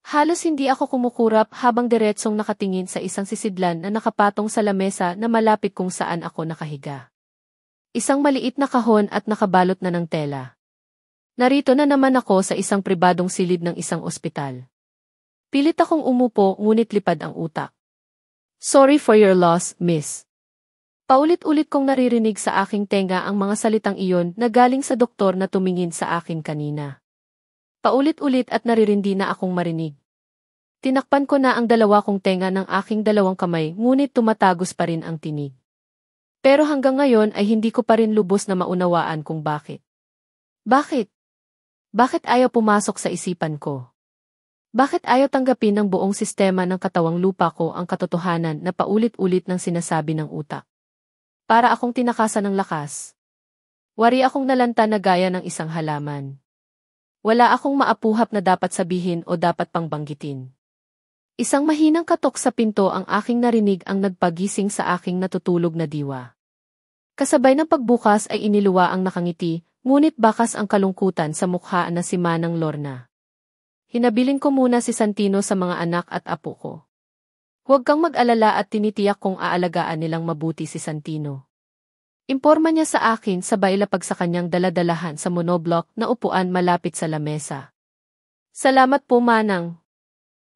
Halos hindi ako kumukurap habang diretsong nakatingin sa isang sisidlan na nakapatong sa lamesa na malapit kung saan ako nakahiga. Isang maliit na kahon at nakabalot na ng tela. Narito na naman ako sa isang pribadong silid ng isang ospital. Pilit akong umupo ngunit lipad ang utak. Sorry for your loss, miss. Paulit-ulit kong naririnig sa aking tenga ang mga salitang iyon na galing sa doktor na tumingin sa akin kanina. Paulit-ulit at naririndi na akong marinig. Tinakpan ko na ang dalawa kong tenga ng aking dalawang kamay ngunit tumatagos pa rin ang tinig. Pero hanggang ngayon ay hindi ko pa rin lubos na maunawaan kung bakit. Bakit? Bakit ayaw pumasok sa isipan ko? Bakit ayaw tanggapin ng buong sistema ng katawang lupa ko ang katotohanan na paulit-ulit ng sinasabi ng utak? Para akong tinakasan ng lakas. Wari akong nalanta na gaya ng isang halaman. Wala akong maapuhap na dapat sabihin o dapat pang banggitin. Isang mahinang katok sa pinto ang aking narinig ang nagpagising sa aking natutulog na diwa. Kasabay ng pagbukas ay iniluwa ang nakangiti, ngunit bakas ang kalungkutan sa mukha na si Manang Lorna. Hinabilin ko muna si Santino sa mga anak at apo ko. Huwag kang mag-alala at tinitiyak kong aalagaan nilang mabuti si Santino. Imporma niya sa akin sabay lapag sa kanyang daladalahan sa monoblock na upuan malapit sa lamesa. Salamat po, Manang.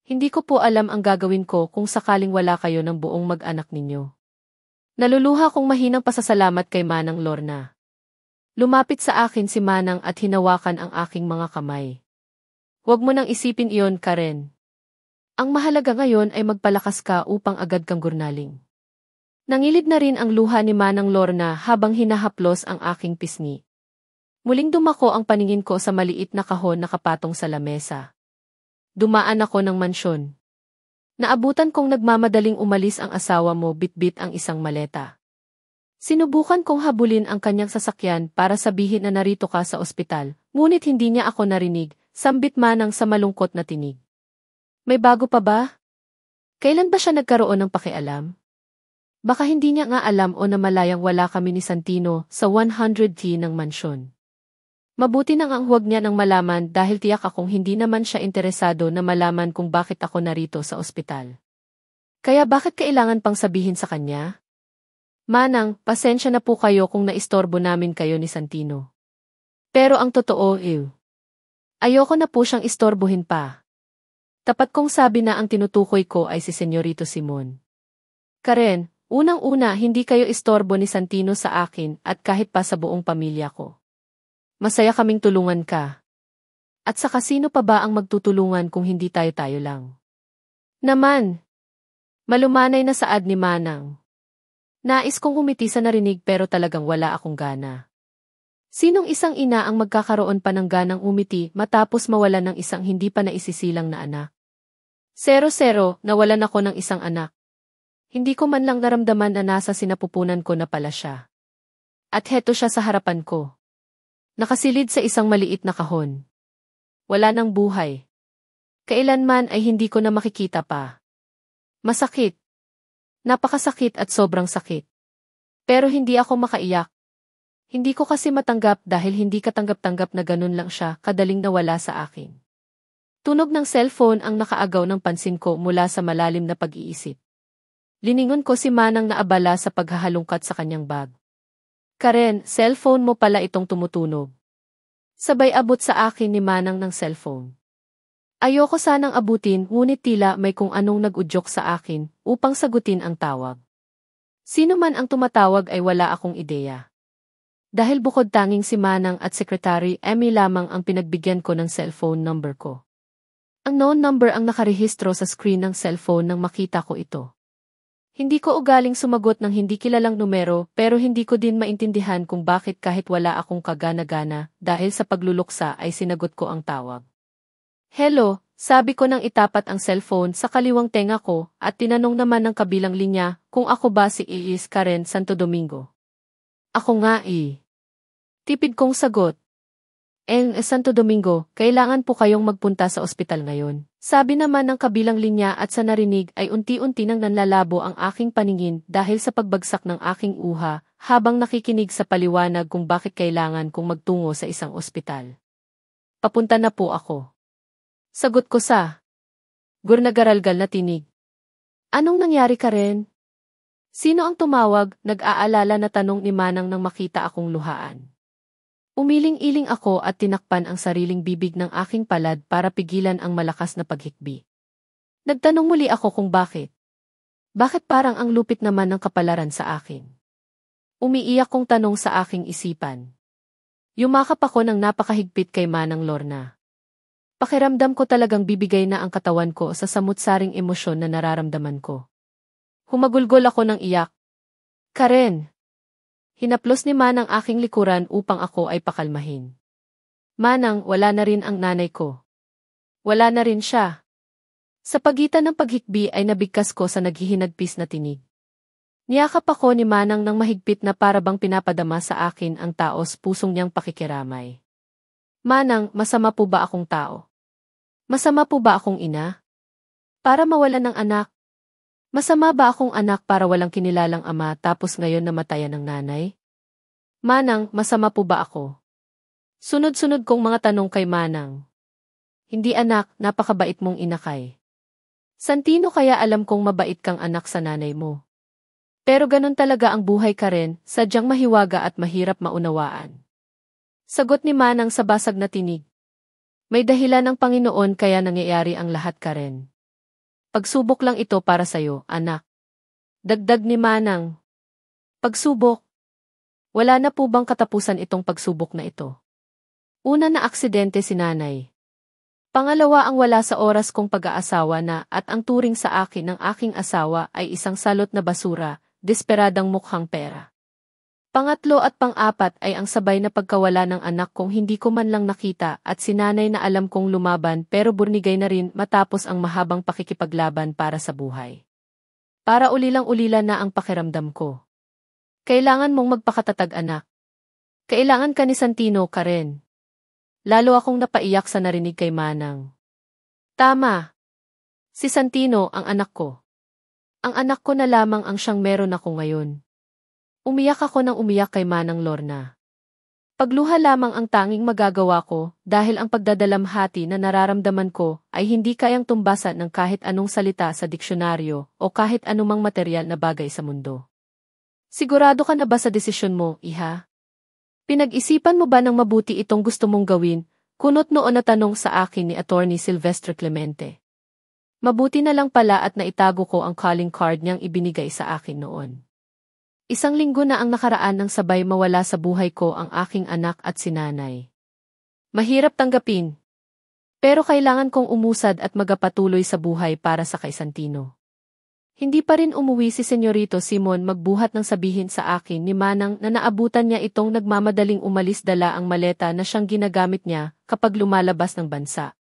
Hindi ko po alam ang gagawin ko kung sakaling wala kayo ng buong mag-anak ninyo. Naluluha kong mahinang pasasalamat kay Manang Lorna. Lumapit sa akin si Manang at hinawakan ang aking mga kamay. Huwag mo nang isipin iyon, Karen. Ang mahalaga ngayon ay magpalakas ka upang agad kang gurnaling. Nangilid na rin ang luha ni Manang Lorna habang hinahaplos ang aking pisngi. Muling dumako ang paningin ko sa maliit na kahon na kapatong sa lamesa. Dumaan ako ng mansyon. Naabutan kong nagmamadaling umalis ang asawa mo bitbit ang isang maleta. Sinubukan kong habulin ang kanyang sasakyan para sabihin na narito ka sa ospital, ngunit hindi niya ako narinig, sambit Manang sa malungkot na tinig. May bago pa ba? Kailan ba siya nagkaroon ng pakialam? Baka hindi niya nga alam o namalayang wala kami ni Santino sa 100T ng mansyon. Mabuti nang ang huwag niya nang malaman dahil tiyak akong hindi naman siya interesado na malaman kung bakit ako narito sa ospital. Kaya bakit kailangan pang sabihin sa kanya? Manang, pasensya na po kayo kung naistorbo namin kayo ni Santino. Pero ang totoo, ayoko na po siyang istorbohin pa. Tapat kong sabi na ang tinutukoy ko ay si Senyorito Simon. Karen, unang-una hindi kayo istorbo ni Santino sa akin at kahit pa sa buong pamilya ko. Masaya kaming tulungan ka. At saka sino pa ba ang magtutulungan kung hindi tayo-tayo lang? Naman! Malumanay na saad ni Manang. Nais kong umiti sa narinig pero talagang wala akong gana. Sinong isang ina ang magkakaroon pa ng ganang umiti matapos mawalan ng isang hindi pa naisisilang na anak? 0-0, nawalan ako ng isang anak. Hindi ko man lang naramdaman na nasa sinapupunan ko na pala siya. At heto siya sa harapan ko. Nakasilid sa isang maliit na kahon. Wala nang buhay. Kailanman ay hindi ko na makikita pa. Masakit. Napakasakit at sobrang sakit. Pero hindi ako makaiyak. Hindi ko kasi matanggap dahil hindi katanggap-tanggap na ganun lang siya kadaling nawala sa akin. Tunog ng cellphone ang nakaagaw ng pansin ko mula sa malalim na pag-iisip. Liningon ko si Manang na abala sa paghahalungkat sa kanyang bag. Karen, cellphone mo pala itong tumutunog. Sabay abot sa akin ni Manang ng cellphone. Ayoko sanang abutin ngunit tila may kung anong nag-udyok sa akin upang sagutin ang tawag. Sino man ang tumatawag ay wala akong ideya. Dahil bukod tanging si Manang at Secretary Emmy lamang ang pinagbigyan ko ng cellphone number ko. Ang known number ang nakarehistro sa screen ng cellphone nang makita ko ito. Hindi ko ugaling sumagot ng hindi kilalang numero pero hindi ko din maintindihan kung bakit kahit wala akong kagana-gana dahil sa pagluluksa ay sinagot ko ang tawag. Hello, sabi ko nang itapat ang cellphone sa kaliwang tenga ko at tinanong naman ng kabilang linya kung ako ba si Iis Karen Santo Domingo. Ako nga Tipid kong sagot. Santo Domingo, kailangan po kayong magpunta sa ospital ngayon. Sabi naman ng kabilang linya at sa narinig ay unti-unti nang nanlalabo ang aking paningin dahil sa pagbagsak ng aking uha habang nakikinig sa paliwanag kung bakit kailangan kong magtungo sa isang ospital. Papunta na po ako. Sagot ko sa Gurnagaralgal na tinig. Anong nangyari Karen? Sino ang tumawag? Nag-aalala na tanong ni Manang nang makita akong luhaan. Umiling-iling ako at tinakpan ang sariling bibig ng aking palad para pigilan ang malakas na paghikbi. Nagtanong muli ako kung bakit. Bakit parang ang lupit naman ng kapalaran sa akin? Umiiyak kong tanong sa aking isipan. Yumakap ako ng napakahigpit kay Manang Lorna. Pakiramdam ko talagang bibigay na ang katawan ko sa samut-saring emosyon na nararamdaman ko. Humagulgol ako ng iyak. Karen! Hinaplos ni Manang aking likuran upang ako ay pakalmahin. Manang, wala na rin ang nanay ko. Wala na rin siya. Sa pagitan ng paghikbi ay nabigkas ko sa naghihinagpis na tinig. Niyakap ako ni Manang ng mahigpit na para bang pinapadama sa akin ang taos pusong niyang pakikiramay. Manang, masama po ba akong tao? Masama po ba akong ina? Para mawalan ng anak? Masama ba akong anak para walang kinilalang ama tapos ngayon namatayan ng nanay? Manang, masama po ba ako? Sunod-sunod kong mga tanong kay Manang. Hindi anak, napakabait mong inakay. Santino kaya alam kong mabait kang anak sa nanay mo. Pero ganun talaga ang buhay Karen, sadyang mahiwaga at mahirap maunawaan. Sagot ni Manang sa basag na tinig. May dahilan ng Panginoon kaya nangyayari ang lahat Karen. Pagsubok lang ito para sa'yo, anak. Dagdag ni Manang. Pagsubok? Wala na po bang katapusan itong pagsubok na ito? Una na aksidente si nanay. Pangalawa ang wala sa oras kong pag-aasawa na at ang turing sa akin ng aking asawa ay isang salot na basura, desperadang mukhang pera. Pangatlo at pang-apat ay ang sabay na pagkawala ng anak kong hindi ko man lang nakita at si nanay na alam kong lumaban pero burnigay na rin matapos ang mahabang pakikipaglaban para sa buhay. Para ulilang-ulila na ang pakiramdam ko. Kailangan mong magpakatatag anak. Kailangan ka ni Santino Karen. Lalo akong napaiyak sa narinig kay Manang. Tama. Si Santino ang anak ko. Ang anak ko na lamang ang siyang meron ako ngayon. Umiyak ako ng umiyak kay Manang Lorna. Pagluha lamang ang tanging magagawa ko dahil ang pagdadalamhati na nararamdaman ko ay hindi kayang tumbasan ng kahit anong salita sa diksyonaryo o kahit anumang material na bagay sa mundo. Sigurado ka na ba sa desisyon mo, iha? Pinag-isipan mo ba ng mabuti itong gusto mong gawin? Kunot noon na tanong sa akin ni Attorney Silvestre Clemente. Mabuti na lang pala at naitago ko ang calling card niyang ibinigay sa akin noon. Isang linggo na ang nakaraan nang sabay mawala sa buhay ko ang aking anak at si nanay. Mahirap tanggapin. Pero kailangan kong umusad at magpatuloy sa buhay para sa kay Santino. Hindi pa rin umuwi si Senyorito Simon magbuhat ng sabihin sa akin ni Manang na naabutan niya itong nagmamadaling umalis dala ang maleta na siyang ginagamit niya kapag lumalabas ng bansa.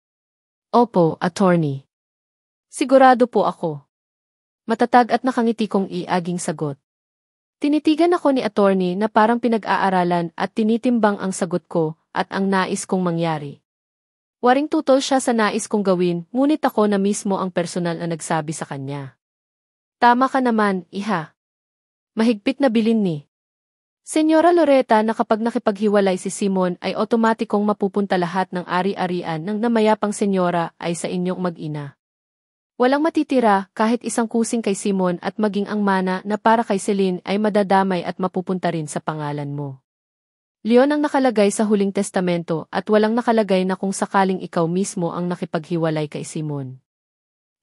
Opo, attorney. Sigurado po ako. Matatag at nakangiti kong iaging sagot. Tinitigan ako ni attorney na parang pinag-aaralan at tinitimbang ang sagot ko at ang nais kong mangyari. Waring tutol siya sa nais kong gawin, ngunit ako na mismo ang personal na nagsabi sa kanya. Tama ka naman, iha. Mahigpit na bilin ni Senyora Loretta na kapag nakipaghiwalay si Simon ay otomatikong mapupunta lahat ng ari-arian ng namayapang senyora ay sa inyong mag-ina. Walang matitira kahit isang kusing kay Simon at maging ang mana na para kay Celine ay madadamay at mapupunta rin sa pangalan mo. Leon ang nakalagay sa huling testamento at walang nakalagay na kung sakaling ikaw mismo ang nakipaghiwalay kay Simon.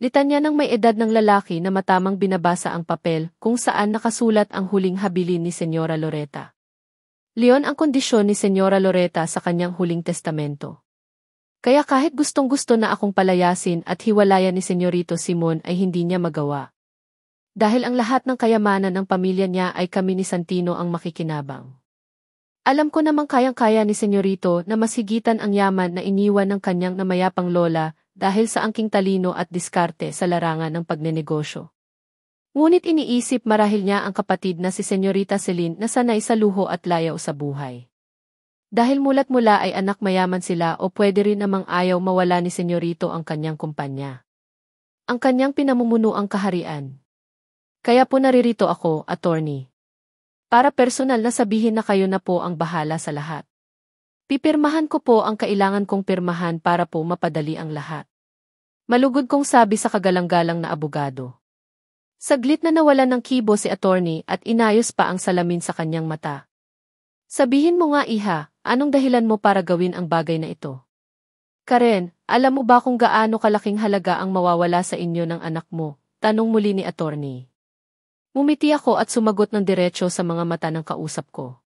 Litanya ng may edad ng lalaki na matamang binabasa ang papel kung saan nakasulat ang huling habilin ni Senyora Loretta. Leon ang kondisyon ni Senyora Loretta sa kanyang huling testamento. Kaya kahit gustong-gusto na akong palayasin at hiwalayan ni Senyorito Simon ay hindi niya magawa. Dahil ang lahat ng kayamanan ng pamilya niya ay kami ni Santino ang makikinabang. Alam ko namang kayang-kaya ni Senyorito na masigitan ang yaman na iniwan ng kanyang namayapang lola dahil sa angking talino at diskarte sa larangan ng pagnenegosyo. Ngunit iniisip marahil niya ang kapatid na si Senyorita Celine na sanay sa luho at layaw sa buhay. Dahil mulat mula ay anak mayaman sila o pwede rin namang ayaw mawala ni Senyorito ang kanyang kumpanya. Ang kanyang pinamumunuang kaharian. Kaya po naririto ako, attorney. Para personal na sabihin na kayo na po ang bahala sa lahat. Pipirmahan ko po ang kailangan kong pirmahan para po mapadali ang lahat. Malugod kong sabi sa kagalang-galang na abogado. Saglit na nawalan ng kibo si attorney at inayos pa ang salamin sa kanyang mata. Sabihin mo nga iha, anong dahilan mo para gawin ang bagay na ito? Karen, alam mo ba kung gaano kalaking halaga ang mawawala sa inyo ng anak mo? Tanong muli ni attorney. Ngumiti ako at sumagot ng diretso sa mga mata ng kausap ko.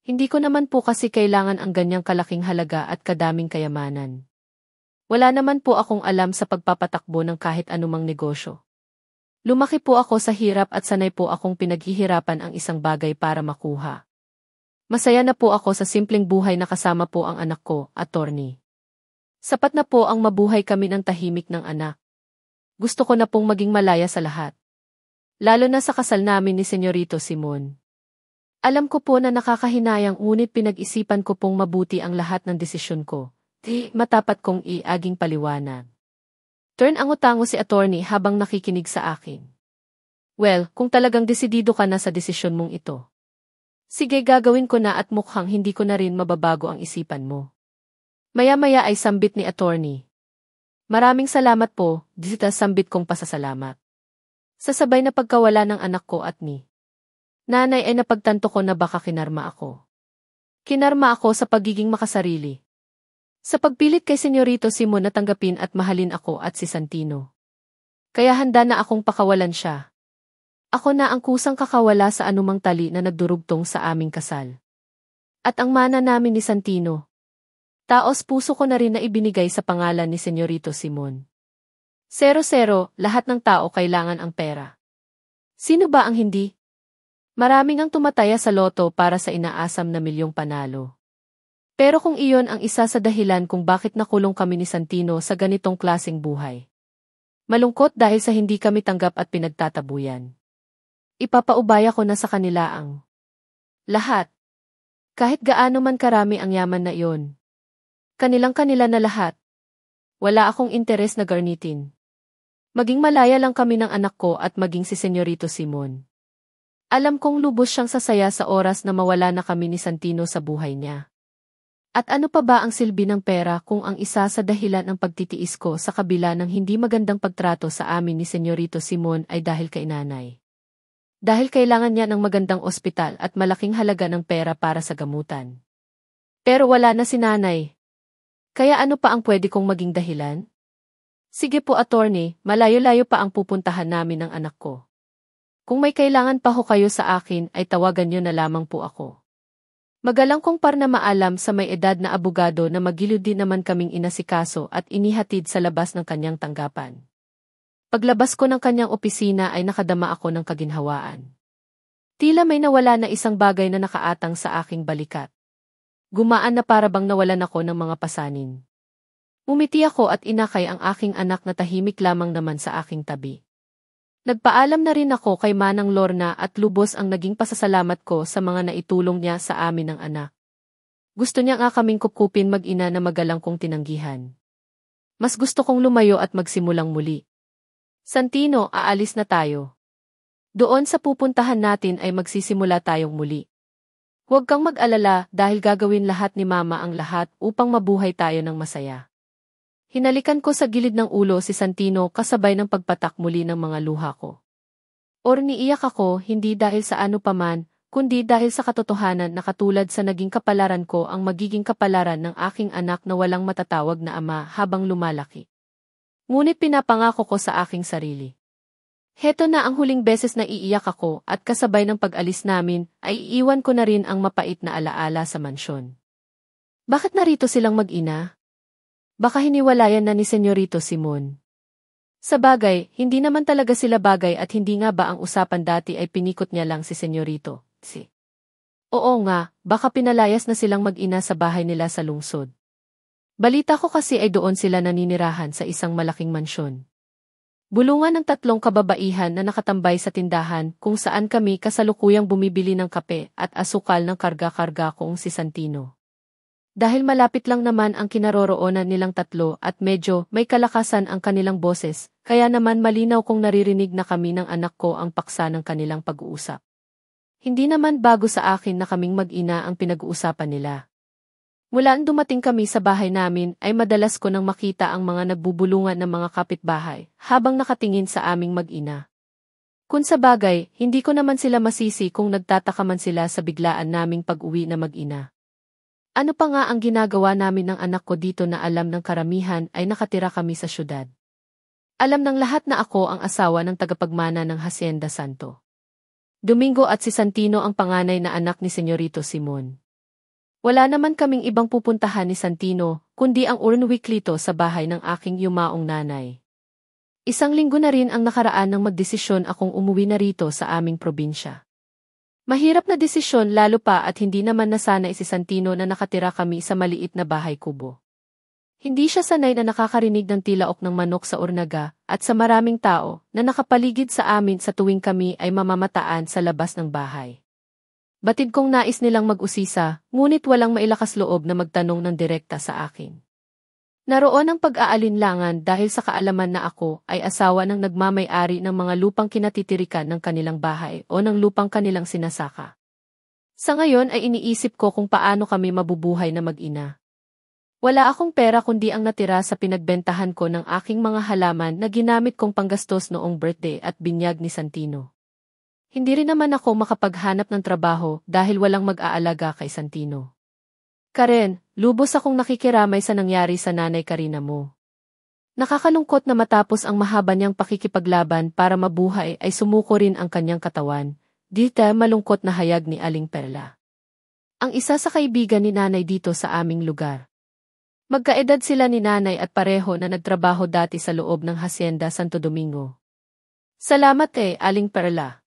Hindi ko naman po kasi kailangan ang ganyang kalaking halaga at kadaming kayamanan. Wala naman po akong alam sa pagpapatakbo ng kahit anumang negosyo. Lumaki po ako sa hirap at sanay po akong pinaghihirapan ang isang bagay para makuha. Masaya na po ako sa simpleng buhay na kasama po ang anak ko, attorney. Sapat na po ang mabuhay kami ng tahimik ng anak. Gusto ko na pong maging malaya sa lahat. Lalo na sa kasal namin ni Senyorito Simon. Alam ko po na nakakahinayang ngunit pinag-isipan ko pong mabuti ang lahat ng desisyon ko. Matapat kong iaging paliwanag. Turn ang utango si attorney habang nakikinig sa akin. Well, kung talagang desidido ka na sa desisyon mong ito. Sige gagawin ko na at mukhang hindi ko na rin mababago ang isipan mo. Maya-maya ay sambit ni attorney. Maraming salamat po, disita sambit kong pasasalamat. Sa sabay na pagkawala ng anak ko at ni nanay ay napagtanto ko na baka kinarma ako. Kinarma ako sa pagiging makasarili. Sa pagpilit kay Senyorito Simon na tanggapin at mahalin ako at si Santino. Kaya handa na akong pakawalan siya. Ako na ang kusang kakawala sa anumang tali na nagdurugtong sa aming kasal. At ang mana namin ni Santino. Taos puso ko na rin na ibinigay sa pangalan ni Senyorito Simon. 0-0, lahat ng tao kailangan ang pera. Sino ba ang hindi? Maraming ang tumataya sa loto para sa inaasam na milyong panalo. Pero kung iyon ang isa sa dahilan kung bakit nakulong kami ni Santino sa ganitong klaseng buhay. Malungkot dahil sa hindi kami tanggap at pinagtatabuyan. Ipapaubaya ko na sa kanila ang lahat. Kahit gaano man karami ang yaman na iyon. Kanilang-kanila na lahat. Wala akong interes na garnitin. Maging malaya lang kami ng anak ko at maging si Senyorito Simon. Alam kong lubos siyang sasaya sa oras na mawala na kami ni Santino sa buhay niya. At ano pa ba ang silbi ng pera kung ang isa sa dahilan ng pagtitiis ko sa kabila ng hindi magandang pagtrato sa amin ni Senyorito Simon ay dahil kay nanay. Dahil kailangan niya ng magandang ospital at malaking halaga ng pera para sa gamutan. Pero wala na si nanay. Kaya ano pa ang pwede kong maging dahilan? Sige po attorney, malayo-layo pa ang pupuntahan namin ng anak ko. Kung may kailangan pa ho kayo sa akin ay tawagan niyo na lamang po ako. Magalang kong par na maalam sa may edad na abogado na magiliw din naman kaming inasikaso at inihatid sa labas ng kanyang tanggapan. Paglabas ko ng kanyang opisina ay nakadama ako ng kaginhawaan. Tila may nawala na isang bagay na nakaatang sa aking balikat. Gumaan na para bang nawalan ako ng mga pasanin. Umiti ako at inakay ang aking anak na tahimik lamang naman sa aking tabi. Nagpaalam na rin ako kay Manang Lorna at lubos ang naging pasasalamat ko sa mga naitulong niya sa amin ng anak. Gusto niya nga kaming kupkupin mag-ina na magalang kong tinanggihan. Mas gusto kong lumayo at magsimulang muli. Santino, aalis na tayo. Doon sa pupuntahan natin ay magsisimula tayong muli. Huwag kang mag-alala dahil gagawin lahat ni Mama ang lahat upang mabuhay tayo ng masaya. Hinalikan ko sa gilid ng ulo si Santino kasabay ng pagpatak muli ng mga luha ko. Or niiyak ako hindi dahil sa ano paman, kundi dahil sa katotohanan na katulad sa naging kapalaran ko ang magiging kapalaran ng aking anak na walang matatawag na ama habang lumalaki. Ngunit pinapangako ko sa aking sarili. Heto na ang huling beses na iiyak ako at kasabay ng pag-alis namin ay iiwan ko na rin ang mapait na alaala sa mansyon. Bakit narito silang mag-ina? Baka hiniwalayan na ni Senyorito Simon. Sa bagay, hindi naman talaga sila bagay at hindi nga ba ang usapan dati ay pinikot niya lang si Senyorito, Oo nga, baka pinalayas na silang mag-ina sa bahay nila sa lungsod. Balita ko kasi ay doon sila naninirahan sa isang malaking mansyon. Bulungan ng 3 kababaihan na nakatambay sa tindahan kung saan kami kasalukuyang bumibili ng kape at asukal ng karga-karga kong si Santino. Dahil malapit lang naman ang kinaroroonan nilang 3 at medyo may kalakasan ang kanilang boses, kaya naman malinaw kong naririnig na kami ng anak ko ang paksa ng kanilang pag-uusap. Hindi naman bago sa akin na kaming mag-ina ang pinag-uusapan nila. Mula nang dumating kami sa bahay namin ay madalas ko nang makita ang mga nagbubulungan ng mga kapitbahay habang nakatingin sa aming mag-ina. Kung sa bagay, hindi ko naman sila masisi kung nagtataka man sila sa biglaan naming pag-uwi na mag-ina. Ano pa nga ang ginagawa namin ng anak ko dito na alam ng karamihan ay nakatira kami sa syudad. Alam ng lahat na ako ang asawa ng tagapagmana ng Hacienda Santo Domingo at si Santino ang panganay na anak ni Senyorito Simon. Wala naman kaming ibang pupuntahan ni Santino, kundi ang Urnwiklito sa bahay ng aking yumaong nanay. Isang linggo na rin ang nakaraan nang magdesisyon akong umuwi na rito sa aming probinsya. Mahirap na desisyon lalo pa at hindi naman nasanay si Santino na nakatira kami sa maliit na bahay kubo. Hindi siya sanay na nakakarinig ng tilaok ng manok sa urnaga at sa maraming tao na nakapaligid sa amin sa tuwing kami ay mamamataan sa labas ng bahay. Batid kong nais nilang mag-usisa, ngunit walang mailakas loob na magtanong ng direkta sa akin. Naroon ang pag-aalinlangan dahil sa kaalaman na ako ay asawa ng nagmamay-ari ng mga lupang kinatitirikan ng kanilang bahay o ng lupang kanilang sinasaka. Sa ngayon ay iniisip ko kung paano kami mabubuhay na mag-ina. Wala akong pera kundi ang natira sa pinagbentahan ko ng aking mga halaman na ginamit kong panggastos noong birthday at binyag ni Santino. Hindi rin naman ako makapaghanap ng trabaho dahil walang mag-aalaga kay Santino. Karen, lubos akong nakikiramay sa nangyari sa nanay Karina mo. Nakakalungkot na matapos ang mahaba niyang pakikipaglaban para mabuhay ay sumuko rin ang kanyang katawan, dito malungkot na hayag ni Aling Perla. Ang isa sa kaibigan ni nanay dito sa aming lugar. Magkaedad sila ni nanay at pareho na nagtrabaho dati sa loob ng Hacienda Santo Domingo. Salamat Aling Perla.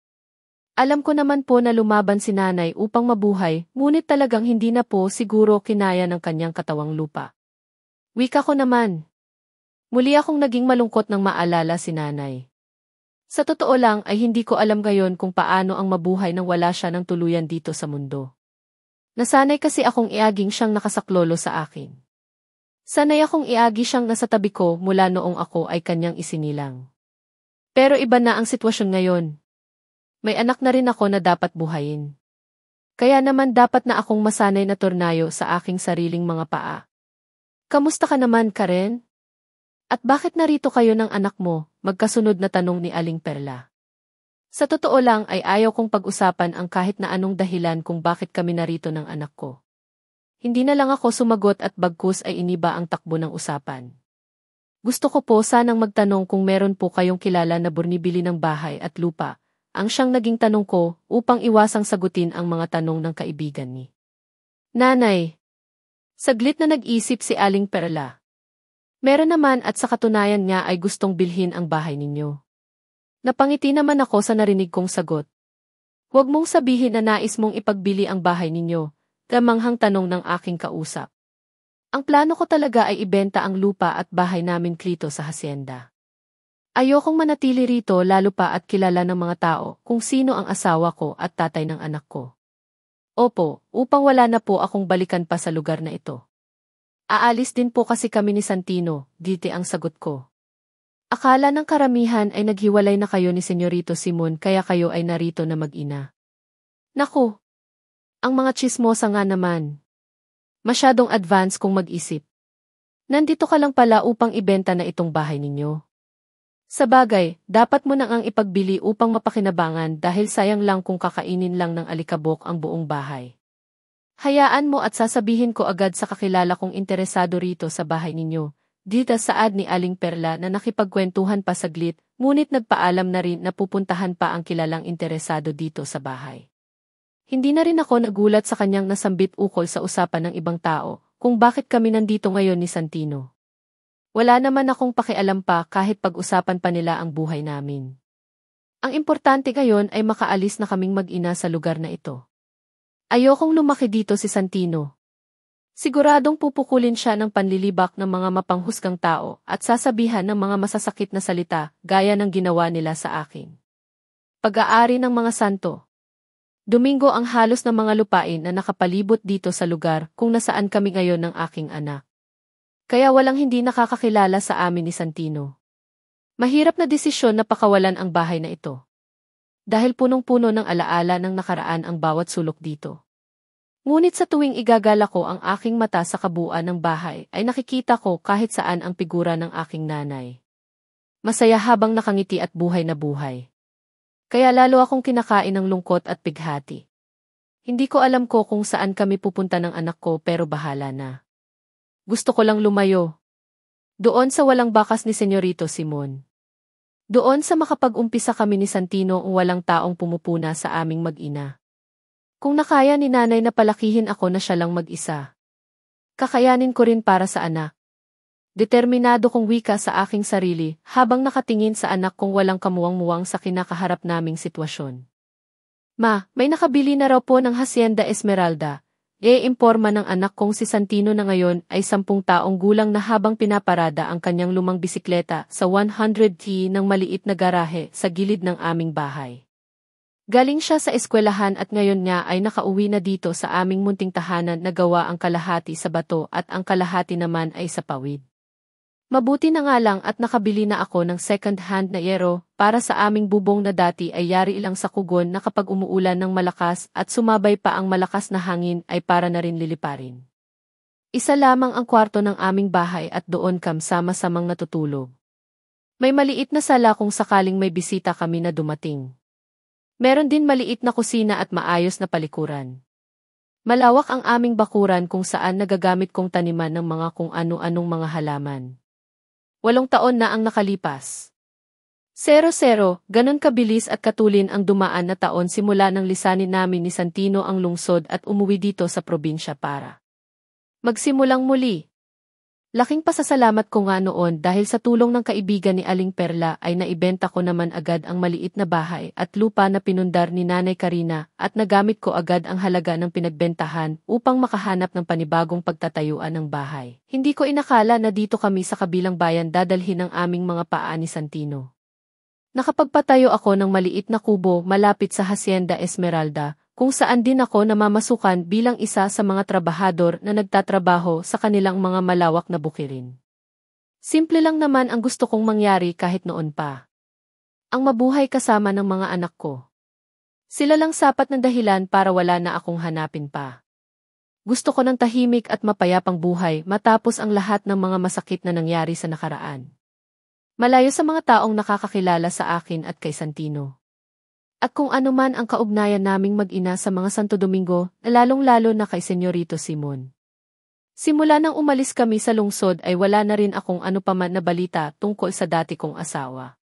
Alam ko naman po na lumaban si nanay upang mabuhay, ngunit talagang hindi na po siguro kinaya ng kanyang katawang lupa. Wika ko naman. Muli akong naging malungkot nang maalala si nanay. Sa totoo lang ay hindi ko alam ngayon kung paano ang mabuhay nang wala siya ng tuluyan dito sa mundo. Nasanay kasi akong iaging siyang nakasaklolo sa akin. Sanay akong iagi siyang nasa tabi ko mula noong ako ay kanyang isinilang. Pero iba na ang sitwasyon ngayon. May anak na rin ako na dapat buhayin. Kaya naman dapat na akong masanay na tornayo sa aking sariling mga paa. Kamusta ka naman, Karen? At bakit narito kayo ng anak mo? Magkasunod na tanong ni Aling Perla. Sa totoo lang ay ayaw kong pag-usapan ang kahit na anong dahilan kung bakit kami narito ng anak ko. Hindi na lang ako sumagot at bagkus ay iniba ang takbo ng usapan. Gusto ko po sanang magtanong kung meron po kayong kilala na bumibili ng bahay at lupa, ang siyang naging tanong ko upang iwasang sagutin ang mga tanong ng kaibigan ni Nanay. Saglit na nag-isip si Aling Perla. Meron naman at sa katunayan nga ay gustong bilhin ang bahay ninyo. Napangiti naman ako sa narinig kong sagot. Huwag mong sabihin na nais mong ipagbili ang bahay ninyo. Gamanghang tanong ng aking kausap. Ang plano ko talaga ay ibenta ang lupa at bahay namin klito sa hacienda. Ayokong manatili rito lalo pa at kilala ng mga tao kung sino ang asawa ko at tatay ng anak ko. Opo, upang wala na po akong balikan pa sa lugar na ito. Aalis din po kasi kami ni Santino, dito ang sagot ko. Akala ng karamihan ay naghiwalay na kayo ni Senyorito Simon kaya kayo ay narito na mag-ina. Naku! Ang mga tsismosa nga naman. Masyadong advance kung mag-isip. Nandito ka lang pala upang ibenta na itong bahay ninyo. Sa bagay, dapat mo nang ang ipagbili upang mapakinabangan dahil sayang lang kung kakainin lang ng alikabok ang buong bahay. Hayaan mo at sasabihin ko agad sa kakilala kong interesado rito sa bahay ninyo. Dito saad ni Aling Perla na nakipagkwentuhan pa saglit, ngunit nagpaalam na rin na pupuntahan pa ang kilalang interesado dito sa bahay. Hindi na rin ako nagulat sa kanyang nasambit ukol sa usapan ng ibang tao, kung bakit kami nandito ngayon ni Santino. Wala naman akong pakialam pa kahit pag-usapan pa nila ang buhay namin. Ang importante ngayon ay makaalis na kaming mag-ina sa lugar na ito. Ayokong lumaki dito si Santino. Siguradong pupukulin siya ng panlilibak ng mga mapanghusgang tao at sasabihan ng mga masasakit na salita gaya ng ginawa nila sa akin. Pag-aari ng mga santo. Domingo ang halos ng mga lupain na nakapalibot dito sa lugar kung nasaan kami ngayon ng aking anak. Kaya walang hindi nakakakilala sa amin ni Santino. Mahirap na desisyon na pakawalan ang bahay na ito. Dahil punong-puno ng alaala ng nakaraan ang bawat sulok dito. Ngunit sa tuwing igagala ko ang aking mata sa kabuuan ng bahay, ay nakikita ko kahit saan ang figura ng aking nanay. Masaya habang nakangiti at buhay na buhay. Kaya lalo akong kinakain ng lungkot at bighati. Hindi ko alam ko kung saan kami pupunta ng anak ko pero bahala na. Gusto ko lang lumayo. Doon sa walang bakas ni Senyorito Simon. Doon sa makapag-umpisa kami ni Santino o walang taong pumupuna sa aming mag-ina. Kung nakaya ni nanay na palakihin ako na siya lang mag-isa. Kakayanin ko rin para sa anak. Determinado kong wika sa aking sarili habang nakatingin sa anak kong walang kamuwang-muwang sa kinakaharap naming sitwasyon. Ma, may nakabili na raw po ng Hacienda Esmeralda. Imporma ng anak kong si Santino na ngayon ay 10 taong gulang na habang pinaparada ang kanyang lumang bisikleta sa 100T ng maliit na garahe sa gilid ng aming bahay. Galing siya sa eskwelahan at ngayon nga ay nakauwi na dito sa aming munting tahanan na gawa ang kalahati sa bato at ang kalahati naman ay sa pawid. Mabuti na nga lang at nakabili na ako ng second-hand na yero para sa aming bubong na dati ay yari ilang sa kugon na kapag umuulan ng malakas at sumabay pa ang malakas na hangin ay para na rin liliparin. Isa lamang ang kwarto ng aming bahay at doon kami sama-samang natutulog. May maliit na sala kung sakaling may bisita kami na dumating. Meron din maliit na kusina at maayos na palikuran. Malawak ang aming bakuran kung saan nagagamit kong taniman ng mga kung ano-anong mga halaman. 8 taon na ang nakalipas. 0-0, ganun kabilis at katulin ang dumaan na taon simula nang lisanin namin ni Santino ang lungsod at umuwi dito sa probinsya para magsimulang muli. Laking pasasalamat ko nga noon dahil sa tulong ng kaibigan ni Aling Perla ay naibenta ko naman agad ang maliit na bahay at lupa na pinundar ni Nanay Karina at nagamit ko agad ang halaga ng pinagbentahan upang makahanap ng panibagong pagtatayuan ng bahay. Hindi ko inakala na dito kami sa kabilang bayan dadalhin ang aming mga paa ni Santino. Nakapagpatayo ako ng maliit na kubo malapit sa Hacienda Esmeralda, kung saan din ako namamasukan bilang isa sa mga trabahador na nagtatrabaho sa kanilang mga malawak na bukirin. Simple lang naman ang gusto kong mangyari kahit noon pa. Ang mabuhay kasama ng mga anak ko. Sila lang sapat na dahilan para wala na akong hanapin pa. Gusto ko ng tahimik at mapayapang buhay matapos ang lahat ng mga masakit na nangyari sa nakaraan. Malayo sa mga taong nakakakilala sa akin at kay Santino. At kung ano man ang kaugnayan naming mag-ina sa mga Santo Domingo, lalong-lalo na kay Senyorito Simon. Simula nang umalis kami sa lungsod ay wala na rin akong ano pa man na balita tungkol sa dati kong asawa.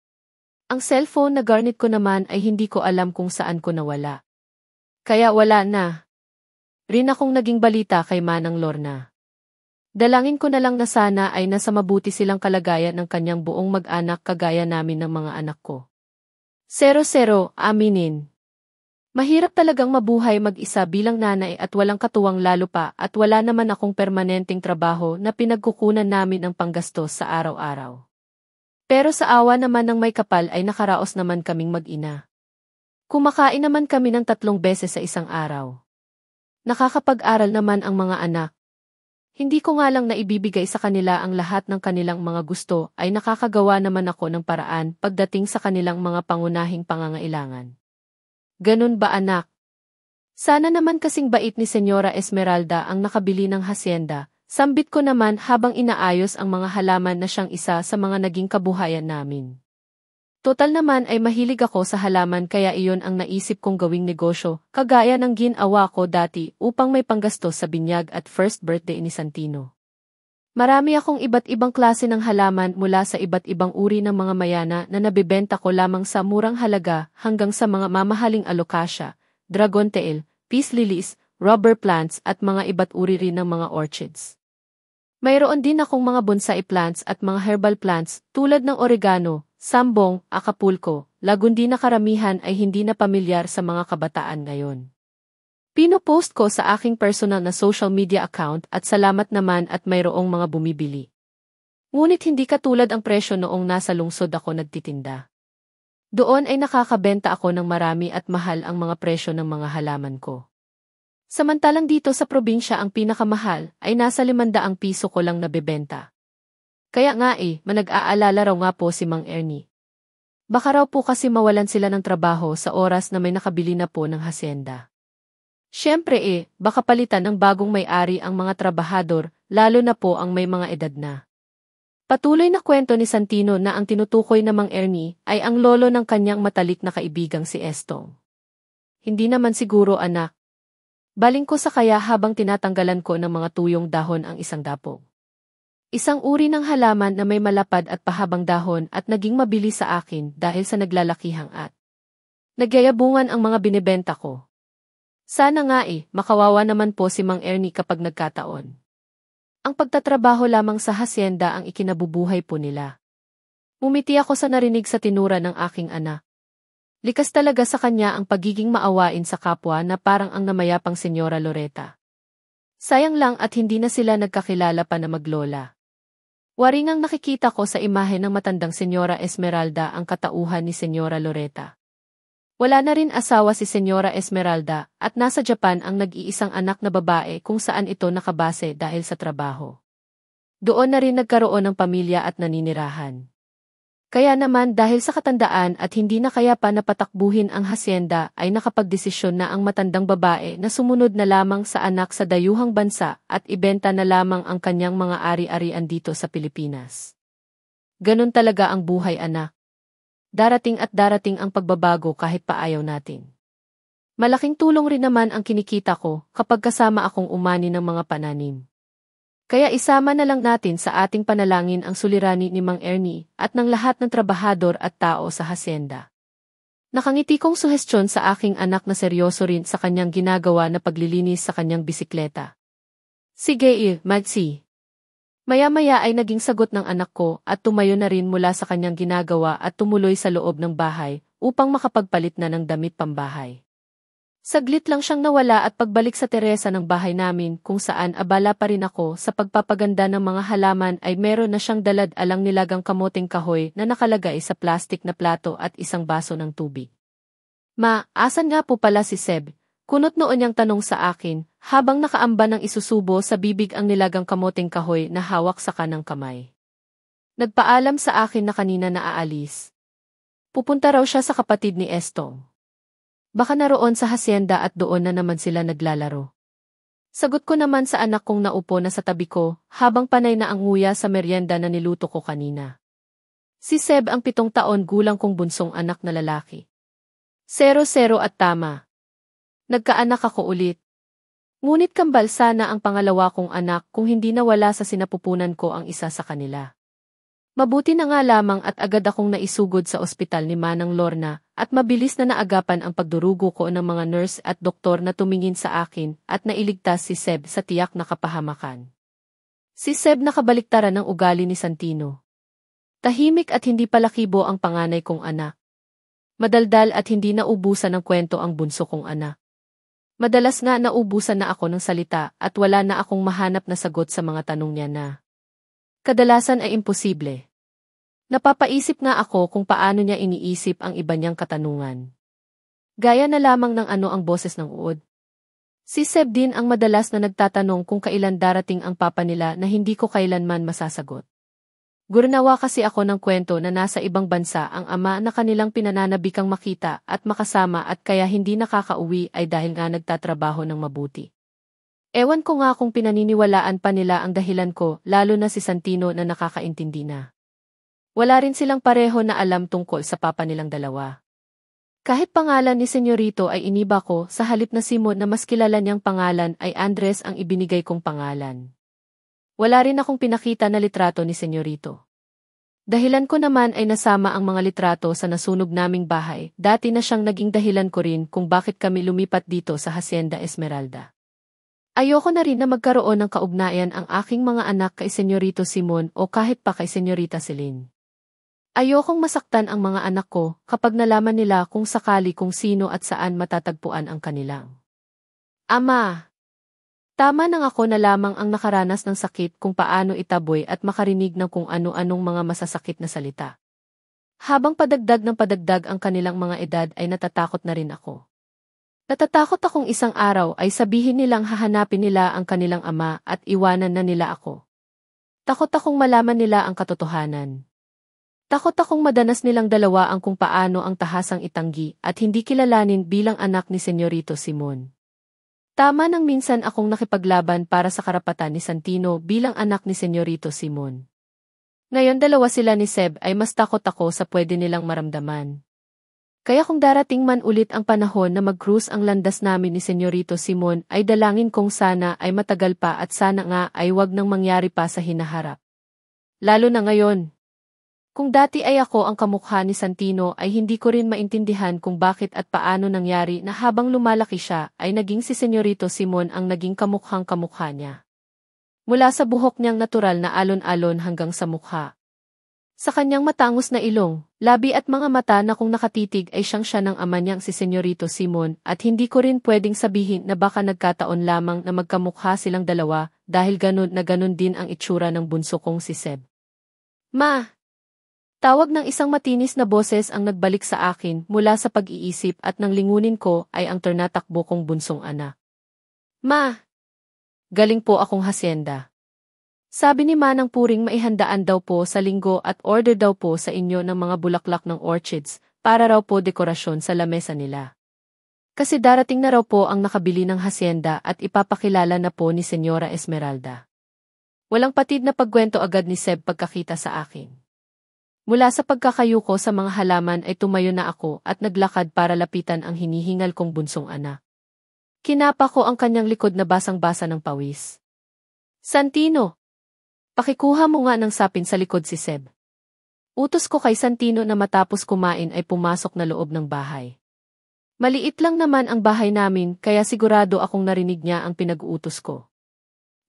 Ang cellphone na garnet ko naman ay hindi ko alam kung saan ko nawala. Kaya wala na. Rin akong naging balita kay Manang Lorna. Dalangin ko na lang na sana ay nasa mabuti silang kalagayan ng kanyang buong mag-anak kagaya namin ng mga anak ko. 0-0, aminin. Mahirap talagang mabuhay mag-isa bilang nanay at walang katuwang lalo pa at wala naman akong permanenteng trabaho na pinagkukunan namin ang panggastos sa araw-araw. Pero sa awa naman ng may kapal ay nakaraos naman kaming mag-ina. Kumakain naman kami ng 3 beses sa isang araw. Nakakapag-aral naman ang mga anak. Hindi ko nga lang naibibigay sa kanila ang lahat ng kanilang mga gusto ay nakakagawa naman ako ng paraan pagdating sa kanilang mga pangunahing pangangailangan. Ganun ba anak? Sana naman kasing bait ni Senyora Esmeralda ang nakabili ng hacienda, sambit ko naman habang inaayos ang mga halaman na siyang isa sa mga naging kabuhayan namin. Total naman ay mahilig ako sa halaman kaya iyon ang naisip kong gawing negosyo, kagaya ng ginawa ko dati upang may panggastos sa binyag at first birthday ni Santino. Marami akong iba't ibang klase ng halaman mula sa iba't ibang uri ng mga mayana na nabibenta ko lamang sa murang halaga hanggang sa mga mamahaling alocasia, dragon tail, peace lilies, rubber plants at mga iba't uri rin ng mga orchids. Mayroon din akong mga bonsai plants at mga herbal plants tulad ng oregano, sambong, Acapulco, lagundi na karamihan ay hindi na pamilyar sa mga kabataan ngayon. Pinopost ko sa aking personal na social media account at salamat naman at mayroong mga bumibili. Ngunit hindi katulad ang presyo noong nasa lungsod ako nagtitinda. Doon ay nakakabenta ako ng marami at mahal ang mga presyo ng mga halaman ko. Samantalang dito sa probinsya ang pinakamahal ay nasa 500 piso ko lang nabebenta. Kaya nga manag-aalala raw nga po si Mang Ernie. Baka raw po kasi mawalan sila ng trabaho sa oras na may nakabili na po ng hacienda. Siyempre baka palitan ng bagong may-ari ang mga trabahador, lalo na po ang may mga edad na. Patuloy na kwento ni Santino na ang tinutukoy na Mang Ernie ay ang lolo ng kanyang matalik na kaibigang si Estong. Hindi naman siguro anak. Baling ko sa kaya habang tinatanggalan ko ng mga tuyong dahon ang isang dapog. Isang uri ng halaman na may malapad at pahabang dahon at naging mabili sa akin dahil sa naglalakihang at nagyayabungan ang mga binibenta ko. Sana nga makawawa naman po si Mang Ernie kapag nagkataon. Ang pagtatrabaho lamang sa hasyenda ang ikinabubuhay po nila. Umiti ako sa narinig sa tinura ng aking anak. Likas talaga sa kanya ang pagiging maawain sa kapwa na parang ang namayapang Senyora Loretta. Sayang lang at hindi na sila nagkakilala pa na maglola. Waringang nakikita ko sa imahe ng matandang Senyora Esmeralda ang katauhan ni Senyora Loretta. Wala na rin asawa si Senyora Esmeralda at nasa Japan ang nag-iisang anak na babae kung saan ito nakabase dahil sa trabaho. Doon na rin nagkaroon ng pamilya at naninirahan. Kaya naman dahil sa katandaan at hindi na kaya pa napatakbuhin ang hasyenda ay nakapagdesisyon na ang matandang babae na sumunod na lamang sa anak sa dayuhang bansa at ibenta na lamang ang kanyang mga ari-arian dito sa Pilipinas. Ganun talaga ang buhay anak. Darating at darating ang pagbabago kahit pa ayaw natin. Malaking tulong rin naman ang kinikita ko kapag kasama akong umani ng mga pananim. Kaya isama na lang natin sa ating panalangin ang suliranin ni Mang Ernie at ng lahat ng trabahador at tao sa hasyenda. Nakangiti kong suhestyon sa aking anak na seryoso rin sa kanyang ginagawa na paglilinis sa kanyang bisikleta. Sige Magsi. Maya-maya ay naging sagot ng anak ko at tumayo na rin mula sa kanyang ginagawa at tumuloy sa loob ng bahay upang makapagpalit na ng damit pambahay. Saglit lang siyang nawala at pagbalik sa teresa ng bahay namin kung saan abala pa rin ako sa pagpapaganda ng mga halaman ay meron na siyang dalad-alang nilagang kamoting kahoy na nakalagay sa plastik na plato at isang baso ng tubig. Ma, asan nga po pala si Seb? Kunot noon niyang tanong sa akin, habang nakaamba ng isusubo sa bibig ang nilagang kamoting kahoy na hawak sa kanang kamay. Nagpaalam sa akin na kanina na aalis. Pupunta raw siya sa kapatid ni Estong. Baka naroon sa hasyenda at doon na naman sila naglalaro. Sagot ko naman sa anak kong naupo na sa tabi ko, habang panay na ang nguya sa merienda na niluto ko kanina. Si Seb ang 7 taon gulang kong bunsong anak na lalaki. 0-0 at tama. Nagkaanak ako ulit. Ngunit kambal sana ang pangalawa kong anak kung hindi nawala sa sinapupunan ko ang isa sa kanila. Mabuti na nga lamang at agad akong naisugod sa ospital ni Manang Lorna at mabilis na naagapan ang pagdurugo ko ng mga nurse at doktor na tumingin sa akin at nailigtas si Seb sa tiyak na kapahamakan. Si Seb nakabaliktaran ng ugali ni Santino. Tahimik at hindi palakibo ang panganay kong anak. Madaldal at hindi naubusan ng kwento ang bunso kong anak. Madalas nga naubusan na ako ng salita at wala na akong mahanap na sagot sa mga tanong niya na kadalasan ay imposible. Napapaisip nga ako kung paano niya iniisip ang iba niyang katanungan. Gaya na lamang ng ano ang boses ng uod. Si Seb din ang madalas na nagtatanong kung kailan darating ang papa nila na hindi ko kailanman masasagot. Gurnawa kasi ako ng kwento na nasa ibang bansa ang ama na kanilang pinananabikang makita at makasama at kaya hindi nakakauwi ay dahil nga nagtatrabaho ng mabuti. Ewan ko nga kung pinaniniwalaan pa nila ang dahilan ko, lalo na si Santino na nakakaintindi na. Wala rin silang pareho na alam tungkol sa papa nilang dalawa. Kahit pangalan ni Senyorito ay iniba ko sa halip na Simon na mas kilala niyang pangalan ay Andres ang ibinigay kong pangalan. Wala rin akong pinakita na litrato ni Senyorito. Dahilan ko naman ay nasama ang mga litrato sa nasunog naming bahay. Dati na siyang naging dahilan ko rin kung bakit kami lumipat dito sa Hacienda Esmeralda. Ayoko na rin na magkaroon ng kaugnayan ang aking mga anak kay Senyorito Simon o kahit pa kay Senyorita Celine. Ayokong masaktan ang mga anak ko kapag nalaman nila kung sakali kung sino at saan matatagpuan ang kanilang ama. Tama nang ako na lamang ang nakaranas ng sakit kung paano itaboy at makarinig ng kung ano-anong mga masasakit na salita. Habang padagdag ng padagdag ang kanilang mga edad ay natatakot na rin ako. Natatakot akong isang araw ay sabihin nilang hahanapin nila ang kanilang ama at iwanan na nila ako. Takot akong malaman nila ang katotohanan. Takot akong madanas nilang dalawa ang kung paano ang tahasang itanggi at hindi kilalanin bilang anak ni Senyorito Simon. Tama nang minsan akong nakipaglaban para sa karapatan ni Santino bilang anak ni Senyorito Simon. Ngayon dalawa sila ni Seb ay mas takot ako sa pwede nilang maramdaman. Kaya kung darating man ulit ang panahon na mag-cruise ang landas namin ni Senyorito Simon ay dalangin kong sana ay matagal pa at sana nga ay wag nang mangyari pa sa hinaharap. Lalo na ngayon. Kung dati ay ako ang kamukha ni Santino ay hindi ko rin maintindihan kung bakit at paano nangyari na habang lumalaki siya ay naging si Senyorito Simon ang naging kamukhang kamukha niya. Mula sa buhok niyang natural na alon-alon hanggang sa mukha. Sa kanyang matangos na ilong, labi at mga mata na kung nakatitig ay siya ng ama niyang si Senyorito Simon at hindi ko rin pwedeng sabihin na baka nagkataon lamang na magkamukha silang dalawa dahil ganun na ganun din ang itsura ng bunso kong si Seb. Ma! Tawag ng isang matinis na boses ang nagbalik sa akin mula sa pag-iisip at nang lingunin ko ay ang turnatakbo kong bunsong anak. Ma! Galing po akong hasyenda. Sabi ni Manang Puring maihandaan daw po sa linggo at order daw po sa inyo ng mga bulaklak ng orchids para raw po dekorasyon sa lamesa nila. Kasi darating na raw po ang nakabili ng hasyenda at ipapakilala na po ni Senyora Esmeralda. Walang patid na pagkwento agad ni Seb pagkakita sa akin. Mula sa pagkakayuko sa mga halaman ay tumayo na ako at naglakad para lapitan ang hinihingal kong bunsong anak. Kinapa ko ang kanyang likod na basang-basa ng pawis. Santino! Pakikuha mo nga ng sapin sa likod si Seb. Utos ko kay Santino na matapos kumain ay pumasok na loob ng bahay. Maliit lang naman ang bahay namin kaya sigurado akong narinig niya ang pinag-uutos ko.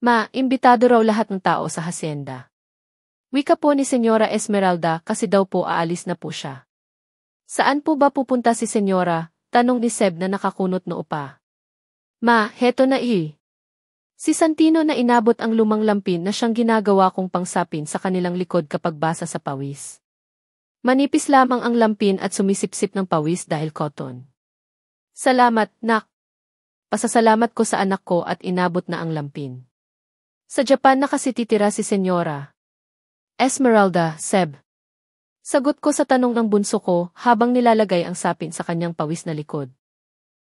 Ma, imbitado raw lahat ng tao sa hasyenda. Wika po ni Senyora Esmeralda kasi daw po aalis na po siya. Saan po ba pupunta si Senyora? Tanong ni Seb na nakakunot noo pa. Ma, heto na Si Santino na inabot ang lumang lampin na siyang ginagawa kong pangsapin sa kanilang likod kapag basa sa pawis. Manipis lamang ang lampin at sumisipsip ng pawis dahil cotton. Salamat, nak. Pasasalamat ko sa anak ko at inabot na ang lampin. Sa Japan na kasi titira si Senyora Esmeralda, Seb. Sagot ko sa tanong ng bunso ko habang nilalagay ang sapin sa kanyang pawis na likod.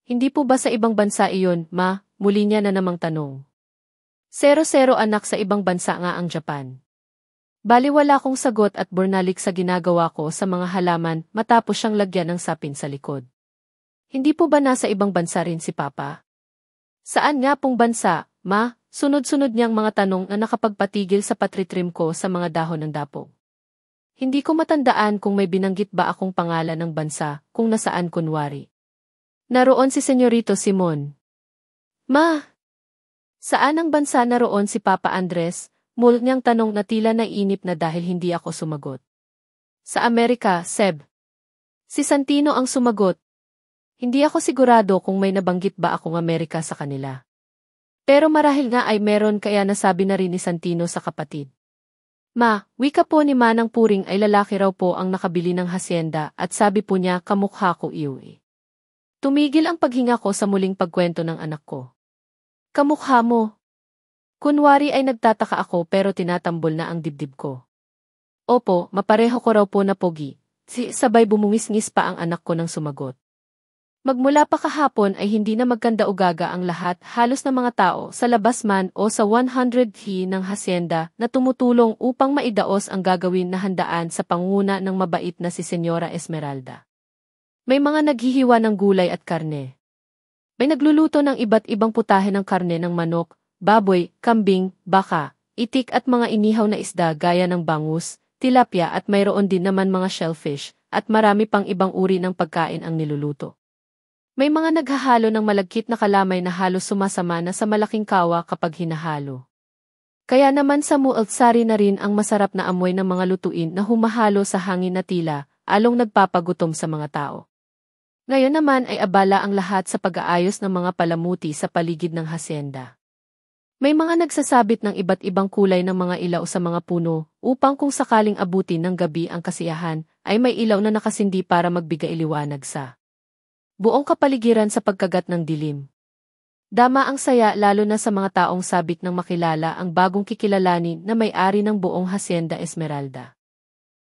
Hindi po ba sa ibang bansa iyon, ma? Muli niya na namang tanong. 0-0 anak sa ibang bansa nga ang Japan. Baliwala kong sagot at burnalik sa ginagawa ko sa mga halaman matapos siyang lagyan ng sapin sa likod. Hindi po ba nasa ibang bansa rin si Papa? Saan nga pong bansa, ma? Sunod-sunod niyang mga tanong na nakapagpatigil sa patritrim ko sa mga dahon ng dapog. Hindi ko matandaan kung may binanggit ba akong pangalan ng bansa kung nasaan kunwari. Naroon si Senyorito Simon. Ma! Saan ang bansa naroon si Papa Andres? Mulit niyang tanong na tila naiinip na dahil hindi ako sumagot. Sa Amerika, Seb. Si Santino ang sumagot. Hindi ako sigurado kung may nabanggit ba akong Amerika sa kanila. Pero marahil nga ay meron kaya nasabi na rin ni Santino sa kapatid. Ma, wika po ni Manang Puring ay lalaki raw po ang nakabili ng hasyenda at sabi po niya kamukha ko iyo eh. Tumigil ang paghinga ko sa muling pagkwento ng anak ko. Kamukha mo. Kunwari ay nagtataka ako pero tinatambol na ang dibdib ko. Opo, mapareho ko raw po na pogi. Sabay bumungisngis pa ang anak ko nang sumagot. Magmula pa kahapon ay hindi na magkanda-ugaga ang lahat halos na mga tao sa labas man o sa 100 ng hasyenda na tumutulong upang maidaos ang gagawin na handaan sa pangunguna ng mabait na si Senyora Esmeralda. May mga naghihiwa ng gulay at karne. May nagluluto ng iba't ibang putahe ng karne ng manok, baboy, kambing, baka, itik at mga inihaw na isda gaya ng bangus, tilapia at mayroon din naman mga shellfish at marami pang ibang uri ng pagkain ang niluluto. May mga naghahalo ng malagkit na kalamay na halos sumasama na sa malaking kawa kapag hinahalo. Kaya naman sa mualtsari na rin ang masarap na amoy ng mga lutuin na humahalo sa hangin na tila, along nagpapagutom sa mga tao. Ngayon naman ay abala ang lahat sa pag-aayos ng mga palamuti sa paligid ng hasyenda. May mga nagsasabit ng iba't ibang kulay ng mga ilaw sa mga puno upang kung sakaling abutin ng gabi ang kasiyahan, ay may ilaw na nakasindi para magbigay liwanag sa buong kapaligiran sa pagkagat ng dilim. Dama ang saya lalo na sa mga taong sabik ng makilala ang bagong kikilalanin na may-ari ng buong Hacienda Esmeralda.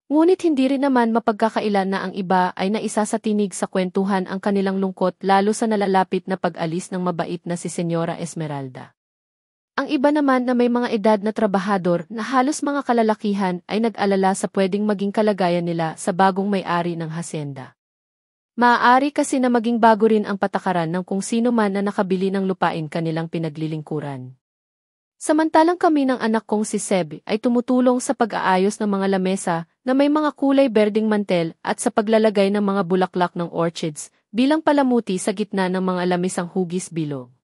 Ngunit hindi rin naman mapagkakailan na ang iba ay naisa sa tinig sa kwentuhan ang kanilang lungkot lalo sa nalalapit na pag-alis ng mabait na si Senyora Esmeralda. Ang iba naman na may mga edad na trabahador na halos mga kalalakihan ay nag-alala sa pwedeng maging kalagayan nila sa bagong may-ari ng hasyenda. Maaari kasi na maging bago rin ang patakaran ng kung sino man na nakabili ng lupain kanilang pinaglilingkuran. Samantalang kami ng anak kong si Seb ay tumutulong sa pag-aayos ng mga lamesa na may mga kulay berdeng mantel at sa paglalagay ng mga bulaklak ng orchids bilang palamuti sa gitna ng mga lamisang hugis bilog.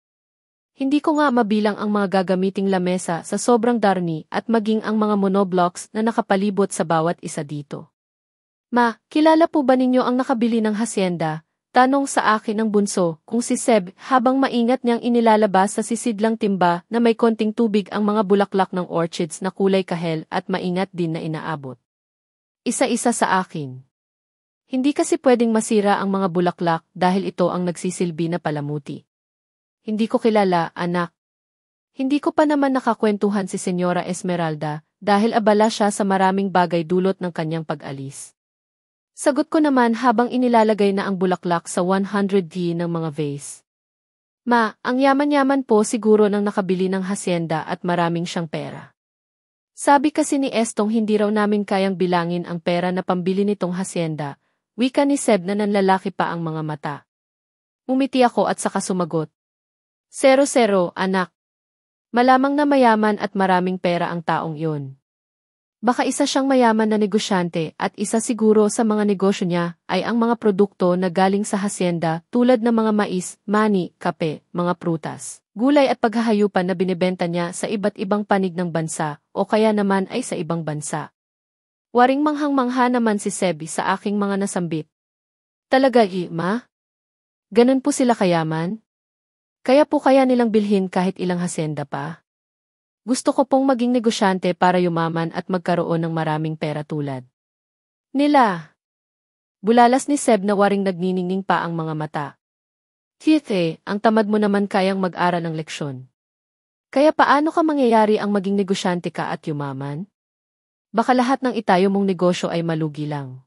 Hindi ko nga mabilang ang mga gagamiting lamesa sa sobrang darni at maging ang mga monoblocks na nakapalibot sa bawat isa dito. Ma, kilala po ba ninyo ang nakabili ng hasyenda? Tanong sa akin ng bunso, kung si Seb, habang maingat niyang inilalabas sa sisidlang timba na may konting tubig ang mga bulaklak ng orchids na kulay kahel at maingat din na inaabot. Isa-isa sa akin. Hindi kasi pwedeng masira ang mga bulaklak dahil ito ang nagsisilbi na palamuti. Hindi ko kilala, anak. Hindi ko pa naman nakakwentuhan si Senyora Esmeralda dahil abala siya sa maraming bagay dulot ng kanyang pag-alis. Sagot ko naman habang inilalagay na ang bulaklak sa 100D ng mga vase. Ma, ang yaman-yaman po siguro ng nakabili ng hasyenda at maraming siyang pera. Sabi kasi ni Estong hindi raw namin kayang bilangin ang pera na pambili nitong hasyenda, wika ni Seb na nanlalaki pa ang mga mata. Umiti ako at saka sumagot. 0-0, anak. Malamang na mayaman at maraming pera ang taong yun. Baka isa siyang mayaman na negosyante at isa siguro sa mga negosyo niya ay ang mga produkto na galing sa hasyenda tulad ng mga mais, mani, kape, mga prutas, gulay at paghahayupan na binibenta niya sa iba't ibang panig ng bansa o kaya naman ay sa ibang bansa. Waring manghang-mangha naman si Sebi sa aking mga nasambit. Talaga, ma? Ganun po sila kayaman? Kaya po kaya nilang bilhin kahit ilang hasyenda pa? Gusto ko pong maging negosyante para yumaman at magkaroon ng maraming pera tulad nila. Bulalas ni Seb na waring nagniningning pa ang mga mata. Tite, ang tamad mo naman kayang mag-aral ng leksyon. Kaya paano ka mangyayari ang maging negosyante ka at yumaman? Baka lahat ng itayo mong negosyo ay malugi lang.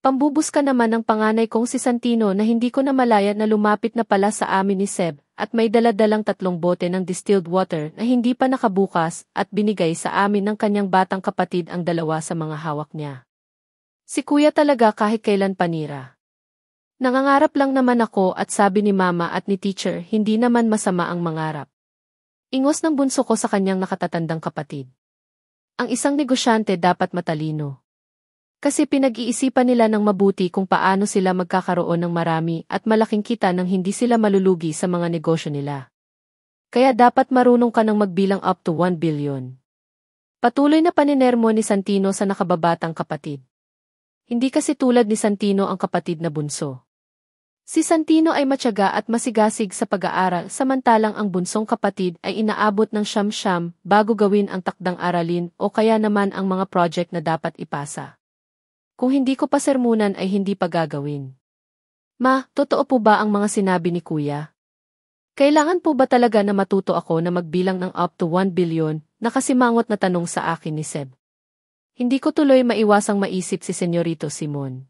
Pambubus ka naman ng panganay kong si Santino na hindi ko na malaya na lumapit na pala sa amin ni Seb at may daladalang 3 bote ng distilled water na hindi pa nakabukas at binigay sa amin ng kanyang batang kapatid ang 2 sa mga hawak niya. Si kuya talaga kahit kailan panira. Nangangarap lang naman ako at sabi ni mama at ni teacher hindi naman masama ang mangarap. Ingos ng bunso ko sa kanyang nakatatandang kapatid. Ang isang negosyante dapat matalino. Kasi pinag-iisipan nila ng mabuti kung paano sila magkakaroon ng marami at malaking kita nang hindi sila malulugi sa mga negosyo nila. Kaya dapat marunong ka ng magbilang up to 1 billion. Patuloy na paninermo ni Santino sa nakababatang kapatid. Hindi kasi tulad ni Santino ang kapatid na bunso. Si Santino ay matyaga at masigasig sa pag-aaral samantalang ang bunsong kapatid ay inaabot ng siyam-siyam bago gawin ang takdang aralin o kaya naman ang mga project na dapat ipasa. Kung hindi ko pa sermunan ay hindi pa gagawin. Ma, totoo po ba ang mga sinabi ni kuya? Kailangan po ba talaga na matuto ako na magbilang ng up to 1 billion? Nakasimangot na tanong sa akin ni Seb. Hindi ko tuloy maiwasang maisip si Senyorito Simon.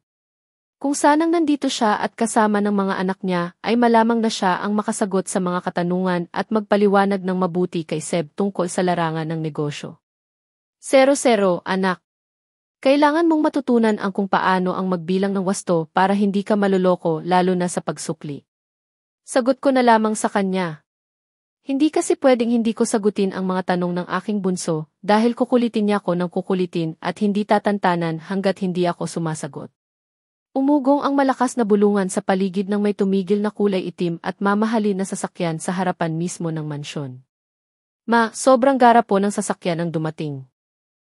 Kung sanang nandito siya at kasama ng mga anak niya ay malamang na siya ang makasagot sa mga katanungan at magpaliwanag ng mabuti kay Seb tungkol sa larangan ng negosyo. 0-0, anak. Kailangan mong matutunan ang kung paano ang magbilang ng wasto para hindi ka maluloko lalo na sa pagsukli. Sagot ko na lamang sa kanya. Hindi kasi pwedeng hindi ko sagutin ang mga tanong ng aking bunso dahil kukulitin niya ako ng kukulitin at hindi tatantanan hanggat hindi ako sumasagot. Umugong ang malakas na bulungan sa paligid ng may tumigil na kulay itim at mamahalin na sasakyan sa harapan mismo ng mansyon. Ma, sobrang gara po ng sasakyan ang dumating.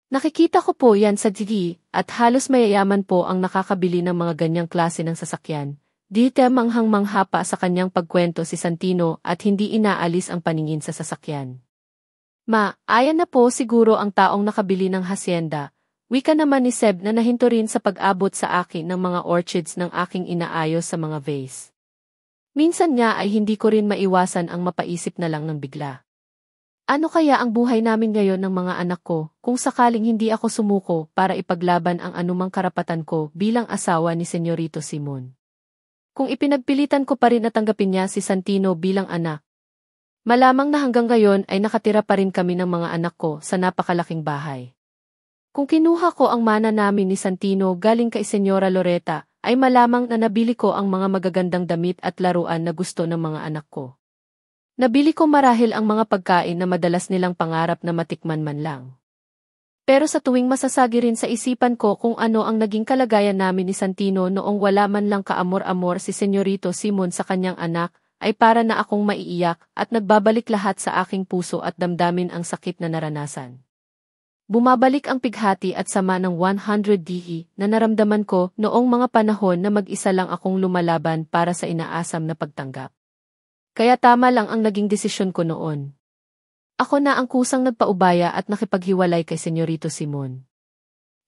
Nakikita ko po yan sa TV at halos mayayaman po ang nakakabili ng mga ganyang klase ng sasakyan. Dito manghang-mangha pa sa kanyang pagkwento si Santino at hindi inaalis ang paningin sa sasakyan. Ma, ayan na po siguro ang taong nakabili ng hasyenda. Wika naman ni Seb na nahinto rin sa pag-abot sa akin ng mga orchids ng aking inaayos sa mga vase. Minsan nga ay hindi ko rin maiwasan ang mapaisip na lang ng bigla. Ano kaya ang buhay namin ngayon ng mga anak ko kung sakaling hindi ako sumuko para ipaglaban ang anumang karapatan ko bilang asawa ni Senyorito Simon? Kung ipinagpilitan ko pa rin na tanggapin niya si Santino bilang anak, malamang na hanggang ngayon ay nakatira pa rin kami ng mga anak ko sa napakalaking bahay. Kung kinuha ko ang mana namin ni Santino galing kay Senyora Loretta, ay malamang na nabili ko ang mga magagandang damit at laruan na gusto ng mga anak ko. Nabili ko marahil ang mga pagkain na madalas nilang pangarap na matikman man lang. Pero sa tuwing masasagi rin sa isipan ko kung ano ang naging kalagayan namin ni Santino noong wala man lang kaamor-amor si Senyorito Simon sa kanyang anak, ay para na akong maiiyak at nagbabalik lahat sa aking puso at damdamin ang sakit na naranasan. Bumabalik ang pighati at sama ng 100 DE na naramdaman ko noong mga panahon na mag-isa lang akong lumalaban para sa inaasam na pagtanggap. Kaya tama lang ang naging desisyon ko noon. Ako na ang kusang nagpaubaya at nakipaghiwalay kay Senyorito Simon.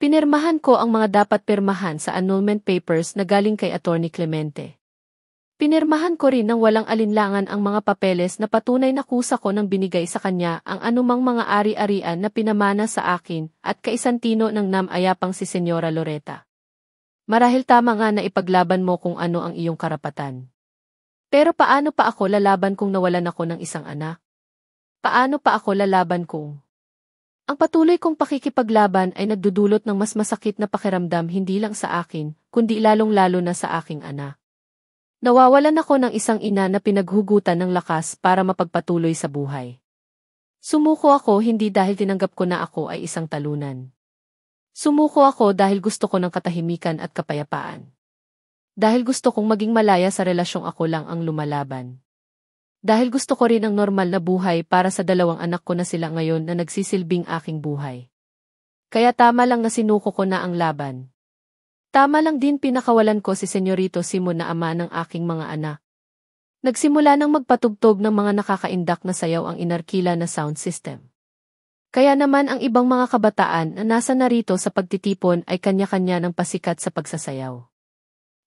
Pinirmahan ko ang mga dapat pirmahan sa annulment papers na galing kay Attorney Clemente. Pinirmahan ko rin ng walang alinlangan ang mga papeles na patunay na kusa ko nang binigay sa kanya ang anumang mga ari-arian na pinamana sa akin at kay Santino ng namayapang si Senyora Loretta. Marahil tama nga na ipaglaban mo kung ano ang iyong karapatan. Pero paano pa ako lalaban kung nawalan ako ng isang anak? Paano pa ako lalaban kung ang patuloy kong pakikipaglaban ay nagdudulot ng mas masakit na pakiramdam hindi lang sa akin, kundi lalong-lalo na sa aking anak. Nawawalan ako ng isang ina na pinaghugutan ng lakas para mapagpatuloy sa buhay. Sumuko ako hindi dahil tinanggap ko na ako ay isang talunan. Sumuko ako dahil gusto ko ng katahimikan at kapayapaan. Dahil gusto kong maging malaya sa relasyong ako lang ang lumalaban. Dahil gusto ko rin ang normal na buhay para sa dalawang anak ko na sila ngayon na nagsisilbing aking buhay. Kaya tama lang na sinuko ko na ang laban. Tama lang din pinakawalan ko si Senyorito Simon na ama ng aking mga anak. Nagsimula nang magpatugtog ng mga nakakaindak na sayaw ang inarkila na sound system. Kaya naman ang ibang mga kabataan na nasa narito sa pagtitipon ay kanya-kanya ng pasikat sa pagsasayaw.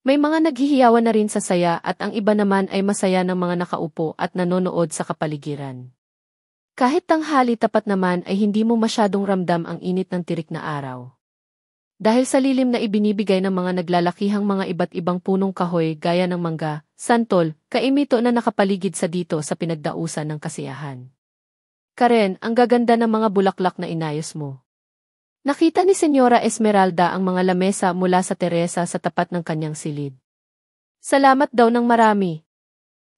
May mga naghihiyawan na rin sa saya at ang iba naman ay masaya ng mga nakaupo at nanonood sa kapaligiran. Kahit tanghali tapat naman ay hindi mo masyadong ramdam ang init ng tirik na araw. Dahil sa lilim na ibinibigay ng mga naglalakihang mga iba't ibang punong kahoy gaya ng mangga, santol, kaimito na nakapaligid sa dito sa pinagdausan ng kasiyahan. Karen, ang gaganda ng mga bulaklak na inayos mo. Nakita ni Senyora Esmeralda ang mga lamesa mula sa Teresa sa tapat ng kanyang silid. Salamat daw ng marami.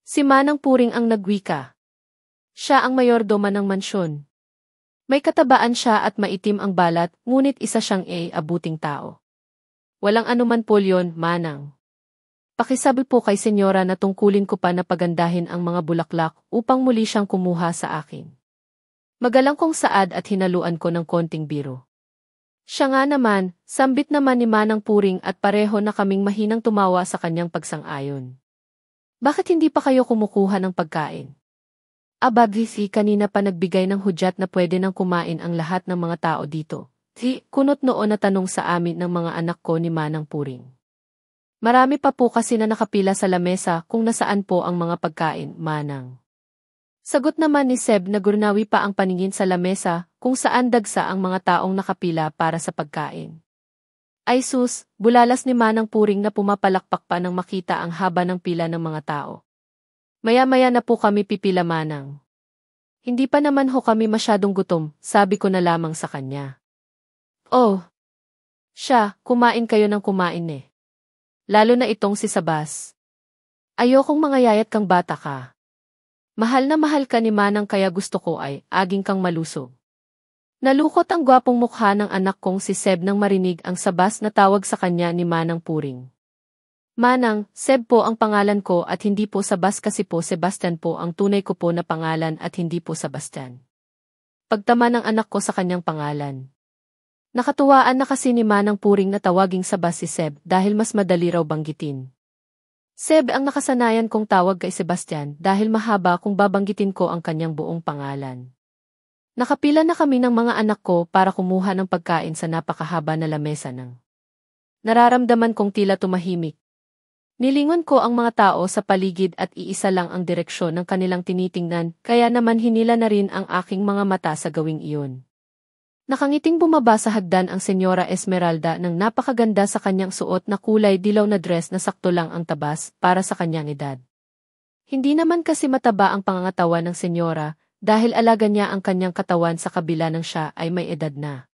Si Manang Puring ang nagwika. Siya ang mayordoma ng mansyon. May katabaan siya at maitim ang balat, ngunit isa siyang abuting tao. Walang anuman po yun, Manang. Pakisabi po kay Senyora na tungkulin ko pa na pagandahin ang mga bulaklak upang muli siyang kumuha sa akin. Magalang kong saad at hinaluan ko ng konting biro. Siya nga naman, sambit naman ni Manang Puring at pareho na kaming mahinang tumawa sa kanyang pagsang-ayon. Bakit hindi pa kayo kumukuha ng pagkain? Abagisi kanina pa nagbigay ng hudyat na pwede nang kumain ang lahat ng mga tao dito. Kunot noon na tanong sa amin ng mga anak ko ni Manang Puring. Marami pa po kasi na nakapila sa lamesa kung nasaan po ang mga pagkain, Manang. Sagot naman ni Seb na gurnawi pa ang paningin sa lamesa kung saan dagsa ang mga taong nakapila para sa pagkain. Ay sus, bulalas ni Manang Puring na pumapalakpak pa nang makita ang haba ng pila ng mga tao. Maya-maya na po kami pipila, Manang. Hindi pa naman ho kami masyadong gutom, sabi ko na lamang sa kanya. Oh, siya, kumain kayo ng kumain eh. Lalo na itong si Sabas. Ayokong mangayayat kang bata ka. Mahal na mahal ka ni Manang kaya gusto ko ay aging kang malusog. Nalukot ang gwapong mukha ng anak kong si Seb nang marinig ang Sabas na tawag sa kanya ni Manang Puring. Manang, Seb po ang pangalan ko at hindi po Sabas kasi po Sebastian po ang tunay ko po na pangalan at hindi po Sebastian. Pagtama ng anak ko sa kanyang pangalan. Nakatuwaan na kasi ni Manang Puring na tawaging Sabas si Seb dahil mas madali raw banggitin. Seb ang nakasanayan kong tawag kay Sebastian dahil mahaba kung babanggitin ko ang kanyang buong pangalan. Nakapila na kami ng mga anak ko para kumuha ng pagkain sa napakahaba na lamesa ng. Nararamdaman kong tila tumahimik. Nilingon ko ang mga tao sa paligid at iisa lang ang direksyon ng kanilang tinitingnan, kaya naman hinila na rin ang aking mga mata sa gawing iyon. Nakangiting bumaba sa hagdan ang Senyora Esmeralda ng napakaganda sa kanyang suot na kulay dilaw na dress na sakto lang ang tabas para sa kanyang edad. Hindi naman kasi mataba ang pangangatawan ng senyora, dahil alaga niya ang kanyang katawan sa kabila ng siya ay may edad na.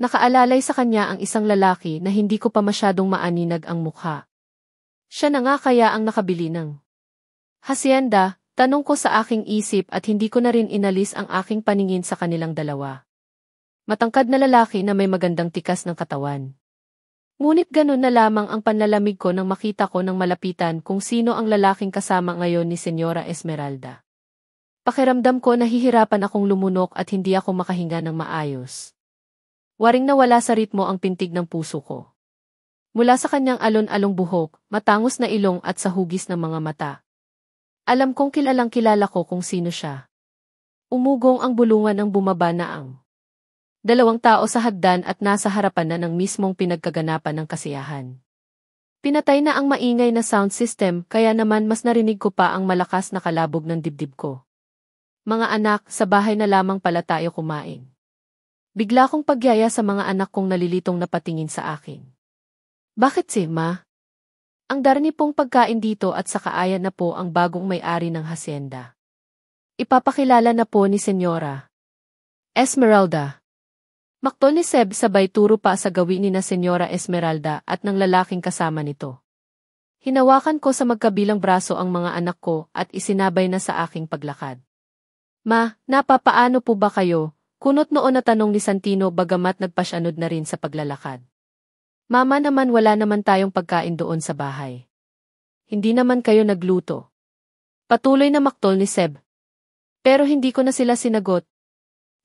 Nakaalalay sa kanya ang isang lalaki na hindi ko pa masyadong maaninag ang mukha. Siya na nga kaya ang nakabili ng hacienda, tanong ko sa aking isip at hindi ko na rin inalis ang aking paningin sa kanilang dalawa. Matangkad na lalaki na may magandang tikas ng katawan. Ngunit ganun na lamang ang panlalamig ko nang makita ko ng malapitan kung sino ang lalaking kasama ngayon ni Senyora Esmeralda. Pakiramdam ko nahihirapan akong lumunok at hindi ako makahinga ng maayos. Waring nawala sa ritmo ang pintig ng puso ko. Mula sa kanyang alon-along buhok, matangos na ilong at sa hugis ng mga mata. Alam kong kilalang kilala ko kung sino siya. Umugong ang bulungan ng bumaba na ang dalawang tao sa hagdan at nasa harapan na ng mismong pinagkaganapan ng kasiyahan. Pinatay na ang maingay na sound system kaya naman mas narinig ko pa ang malakas na kalabog ng dibdib ko. Mga anak, sa bahay na lamang pala tayo kumain. Bigla kong pagyaya sa mga anak kong nalilitong napatingin sa akin. Bakit si Ma? Ang darni pong pagkain dito at saka ayan na po ang bagong may-ari ng hacienda. Ipapakilala na po ni Senyora Esmeralda. Maktol ni Seb sabay turo pa sa gawin ni na Senyora Esmeralda at ng lalaking kasama nito. Hinawakan ko sa magkabilang braso ang mga anak ko at isinabay na sa aking paglakad. Ma, napapaano po ba kayo? Kunot noon na tanong ni Santino bagamat nagpasyanod na rin sa paglalakad. Mama naman wala naman tayong pagkain doon sa bahay. Hindi naman kayo nagluto. Patuloy na maktol ni Seb. Pero hindi ko na sila sinagot.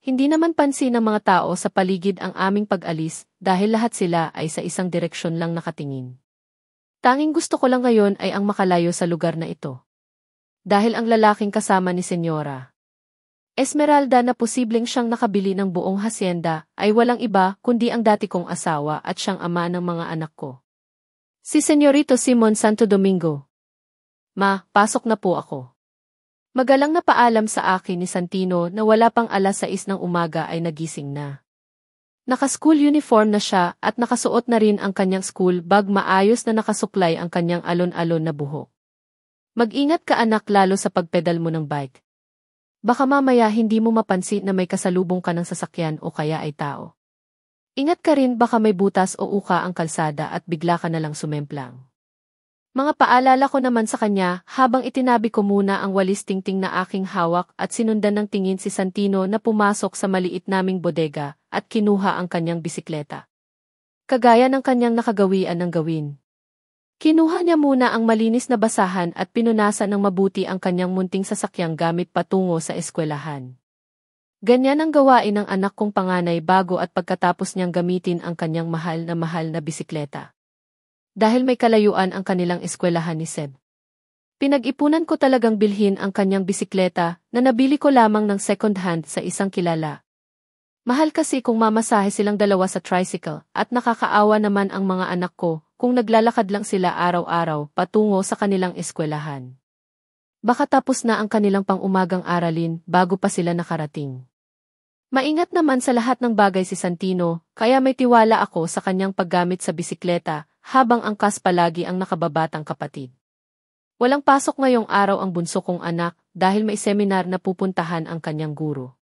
Hindi naman pansin ng mga tao sa paligid ang aming pag-alis dahil lahat sila ay sa isang direksyon lang nakatingin. Tanging gusto ko lang ngayon ay ang makalayo sa lugar na ito. Dahil ang lalaking kasama ni Senyora Esmeralda na posibleng siyang nakabili ng buong hacienda ay walang iba kundi ang dati kong asawa at siyang ama ng mga anak ko. Si Senyorito Simon Santo Domingo. Ma, pasok na po ako. Magalang na paalam sa akin ni Santino na wala pang alas 6 ng umaga ay nagising na. Naka-school uniform na siya at nakasuot na rin ang kanyang school bag maayos na nakasuklay ang kanyang alon-alon na buhok. Mag-ingat ka anak lalo sa pagpedal mo ng bike. Baka mamaya hindi mo mapansin na may kasalubong ka ng sasakyan o kaya ay tao. Ingat ka rin baka may butas o uka ang kalsada at bigla ka na lang sumemplang. Mga paalala ko naman sa kanya habang itinabi ko muna ang walis tingting na aking hawak at sinundan ng tingin si Santino na pumasok sa maliit naming bodega at kinuha ang kanyang bisikleta. Kagaya ng kanyang nakagawian ng gawin. Kinuha niya muna ang malinis na basahan at pinunasan ng mabuti ang kanyang munting sasakyang gamit patungo sa eskwelahan. Ganyan ang gawain ng anak kong panganay bago at pagkatapos niyang gamitin ang kanyang mahal na bisikleta. Dahil may kalayuan ang kanilang eskwelahan ni Seb. Pinag-ipunan ko talagang bilhin ang kanyang bisikleta na nabili ko lamang ng second hand sa isang kilala. Mahal kasi kung mamasahe silang dalawa sa tricycle at nakakaawa naman ang mga anak ko kung naglalakad lang sila araw-araw patungo sa kanilang eskwelahan. Baka tapos na ang kanilang pang-umagang aralin bago pa sila nakarating. Maingat naman sa lahat ng bagay si Santino, kaya may tiwala ako sa kanyang paggamit sa bisikleta habang angkas palagi ang nakababatang kapatid. Walang pasok ngayong araw ang bunso kong anak dahil may seminar na pupuntahan ang kanyang guro.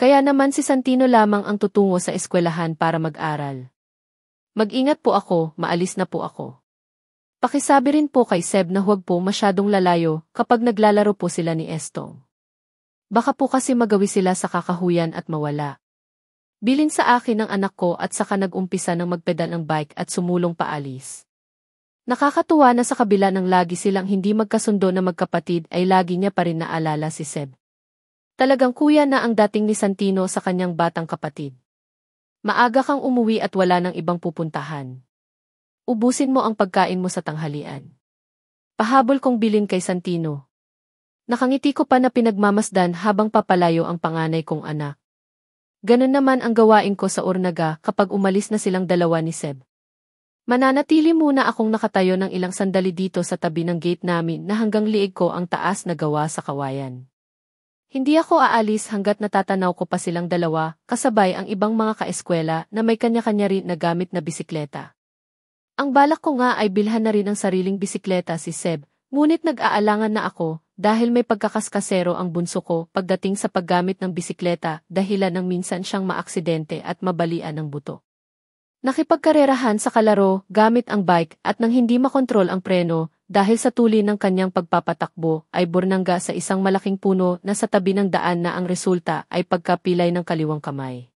Kaya naman si Santino lamang ang tutungo sa eskwelahan para mag-aral. Mag-ingat po ako, maalis na po ako. Pakisabi rin po kay Seb na huwag po masyadong lalayo kapag naglalaro po sila ni Estong. Baka po kasi magawi sila sa kakahuyan at mawala. Bilin sa akin ng anak ko at saka nag-umpisa ng magpedal ng bike at sumulong paalis. Nakakatuwa na sa kabila ng lagi silang hindi magkasundo na magkapatid ay lagi niya pa rin naalala si Seb. Talagang kuya na ang dating ni Santino sa kanyang batang kapatid. Maaga kang umuwi at wala nang ibang pupuntahan. Ubusin mo ang pagkain mo sa tanghalian. Pahabol kong bilin kay Santino. Nakangiti ko pa na pinagmamasdan habang papalayo ang panganay kong anak. Ganun naman ang gawain ko sa Ornaga kapag umalis na silang dalawa ni Seb. Mananatili muna akong nakatayo ng ilang sandali dito sa tabi ng gate namin na hanggang liig ko ang taas na gawa sa kawayan. Hindi ako aalis hanggat natatanaw ko pa silang dalawa, kasabay ang ibang mga kaeskwela na may kanya-kanya rin na gamit na bisikleta. Ang balak ko nga ay bilhan na rin ang sariling bisikleta si Seb, ngunit nag-aalangan na ako dahil may pagkakaskasero ang bunso ko pagdating sa paggamit ng bisikleta dahilan ng minsan siyang maaksidente at mabalian ng buto. Nakipagkarerahan sa kalaro gamit ang bike at nang hindi makontrol ang preno dahil sa tuli ng kanyang pagpapatakbo ay burnangga sa isang malaking puno na sa tabi ng daan na ang resulta ay pagkapilay ng kaliwang kamay.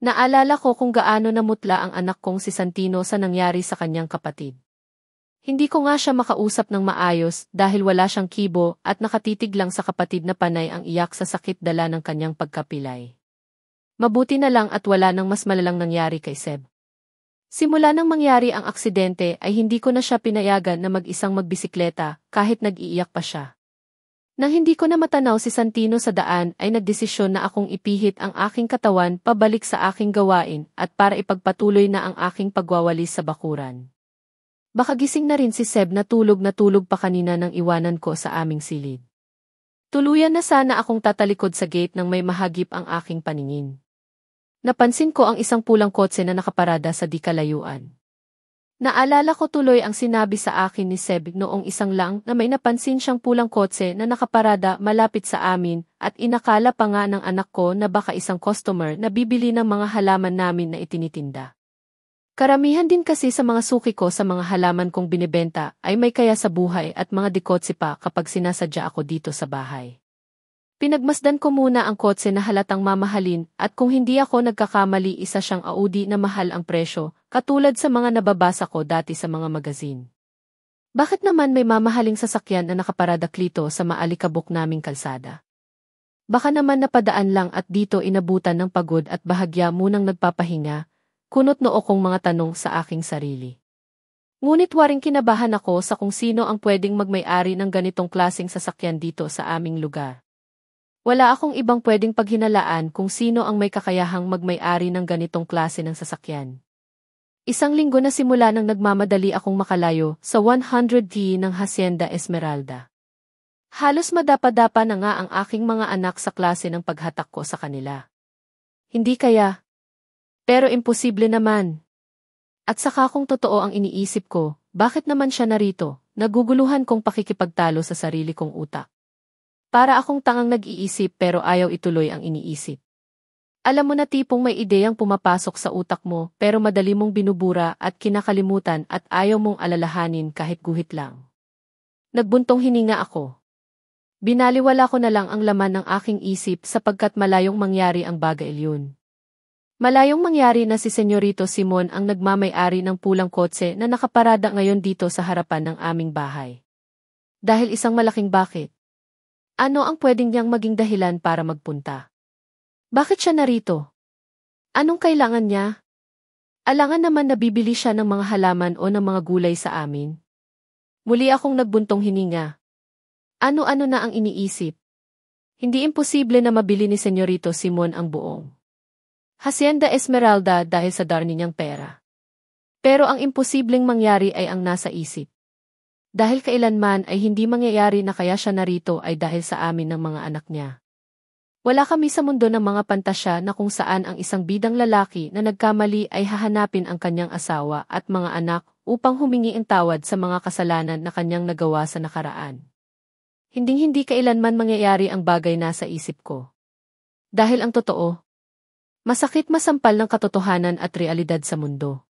Naalala ko kung gaano namutla ang anak kong si Santino sa nangyari sa kanyang kapatid. Hindi ko nga siya makausap ng maayos dahil wala siyang kibo at nakatitig lang sa kapatid na panay ang iyak sa sakit dala ng kanyang pagkapilay. Mabuti na lang at wala nang mas malalang nangyari kay Seb. Simula nang mangyari ang aksidente ay hindi ko na siya pinayagan na mag-isang magbisikleta kahit nag-iiyak pa siya. Nang hindi ko na matanaw si Santino sa daan ay nagdesisyon na akong ipihit ang aking katawan pabalik sa aking gawain at para ipagpatuloy na ang aking pagwawalis sa bakuran. Baka gising na rin si Seb na tulog pa kanina nang iwanan ko sa aming silid. Tuluyan na sana akong tatalikod sa gate nang may mahagip ang aking paningin. Napansin ko ang isang pulang kotse na nakaparada sa di kalayuan. Naalala ko tuloy ang sinabi sa akin ni Seb noong isang lang na may napansin siyang pulang kotse na nakaparada malapit sa amin at inakala pa nga ng anak ko na baka isang customer na bibili ng mga halaman namin na itinitinda. Karamihan din kasi sa mga suki ko sa mga halaman kong binibenta ay may kaya sa buhay at mga dikotse pa kapag sinasadya ako dito sa bahay. Pinagmasdan ko muna ang kotse na halatang mamahalin at kung hindi ako nagkakamali isa siyang Audi na mahal ang presyo, katulad sa mga nababasa ko dati sa mga magazine. Bakit naman may mamahaling sasakyan na nakaparada klito sa maalikabok naming kalsada? Baka naman napadaan lang at dito inabutan ng pagod at bahagya munang nagpapahinga, kunot noo kong mga tanong sa aking sarili. Ngunit waring kinabahan ako sa kung sino ang pwedeng magmay-ari ng ganitong klaseng sasakyan dito sa aming lugar. Wala akong ibang pwedeng paghinalaan kung sino ang may kakayahang magmay-ari ng ganitong klase ng sasakyan. Isang linggo na simula nang nagmamadali akong makalayo sa 100D ng Hacienda Esmeralda. Halos madapa-dapa na nga ang aking mga anak sa klase ng paghatak ko sa kanila. Hindi kaya? Pero imposible naman. At saka kung totoo ang iniisip ko, bakit naman siya narito? Naguguluhan kong pakikipagtalo sa sarili kong utak. Para akong tangang nag-iisip pero ayaw ituloy ang iniisip. Alam mo na tipong may ideyang pumapasok sa utak mo pero madali mong binubura at kinakalimutan at ayaw mong alalahanin kahit guhit lang. Nagbuntong hininga ako. Binaliwala ko na lang ang laman ng aking isip sapagkat malayong mangyari ang bagay iyon. Malayong mangyari na si Senyorito Simon ang nagmamay-ari ng pulang kotse na nakaparada ngayon dito sa harapan ng aming bahay. Dahil isang malaking bakit. Ano ang pwedeng niyang maging dahilan para magpunta? Bakit siya narito? Anong kailangan niya? Alangan naman na bibili siya ng mga halaman o ng mga gulay sa amin. Muli akong nagbuntong hininga. Ano-ano na ang iniisip? Hindi imposible na mabili ni Senyorito Simon ang buong Hacienda Esmeralda dahil sa dami niyang pera. Pero ang imposibleng mangyari ay ang nasa isip. Dahil kailanman ay hindi mangyayari na kaya siya narito ay dahil sa amin ng mga anak niya. Wala kami sa mundo ng mga pantasya na kung saan ang isang bidang lalaki na nagkamali ay hahanapin ang kanyang asawa at mga anak upang humingi ng tawad sa mga kasalanan na kanyang nagawa sa nakaraan. Hinding-hindi kailanman mangyayari ang bagay na sa isip ko. Dahil ang totoo, masakit masampal ng katotohanan at realidad sa mundo.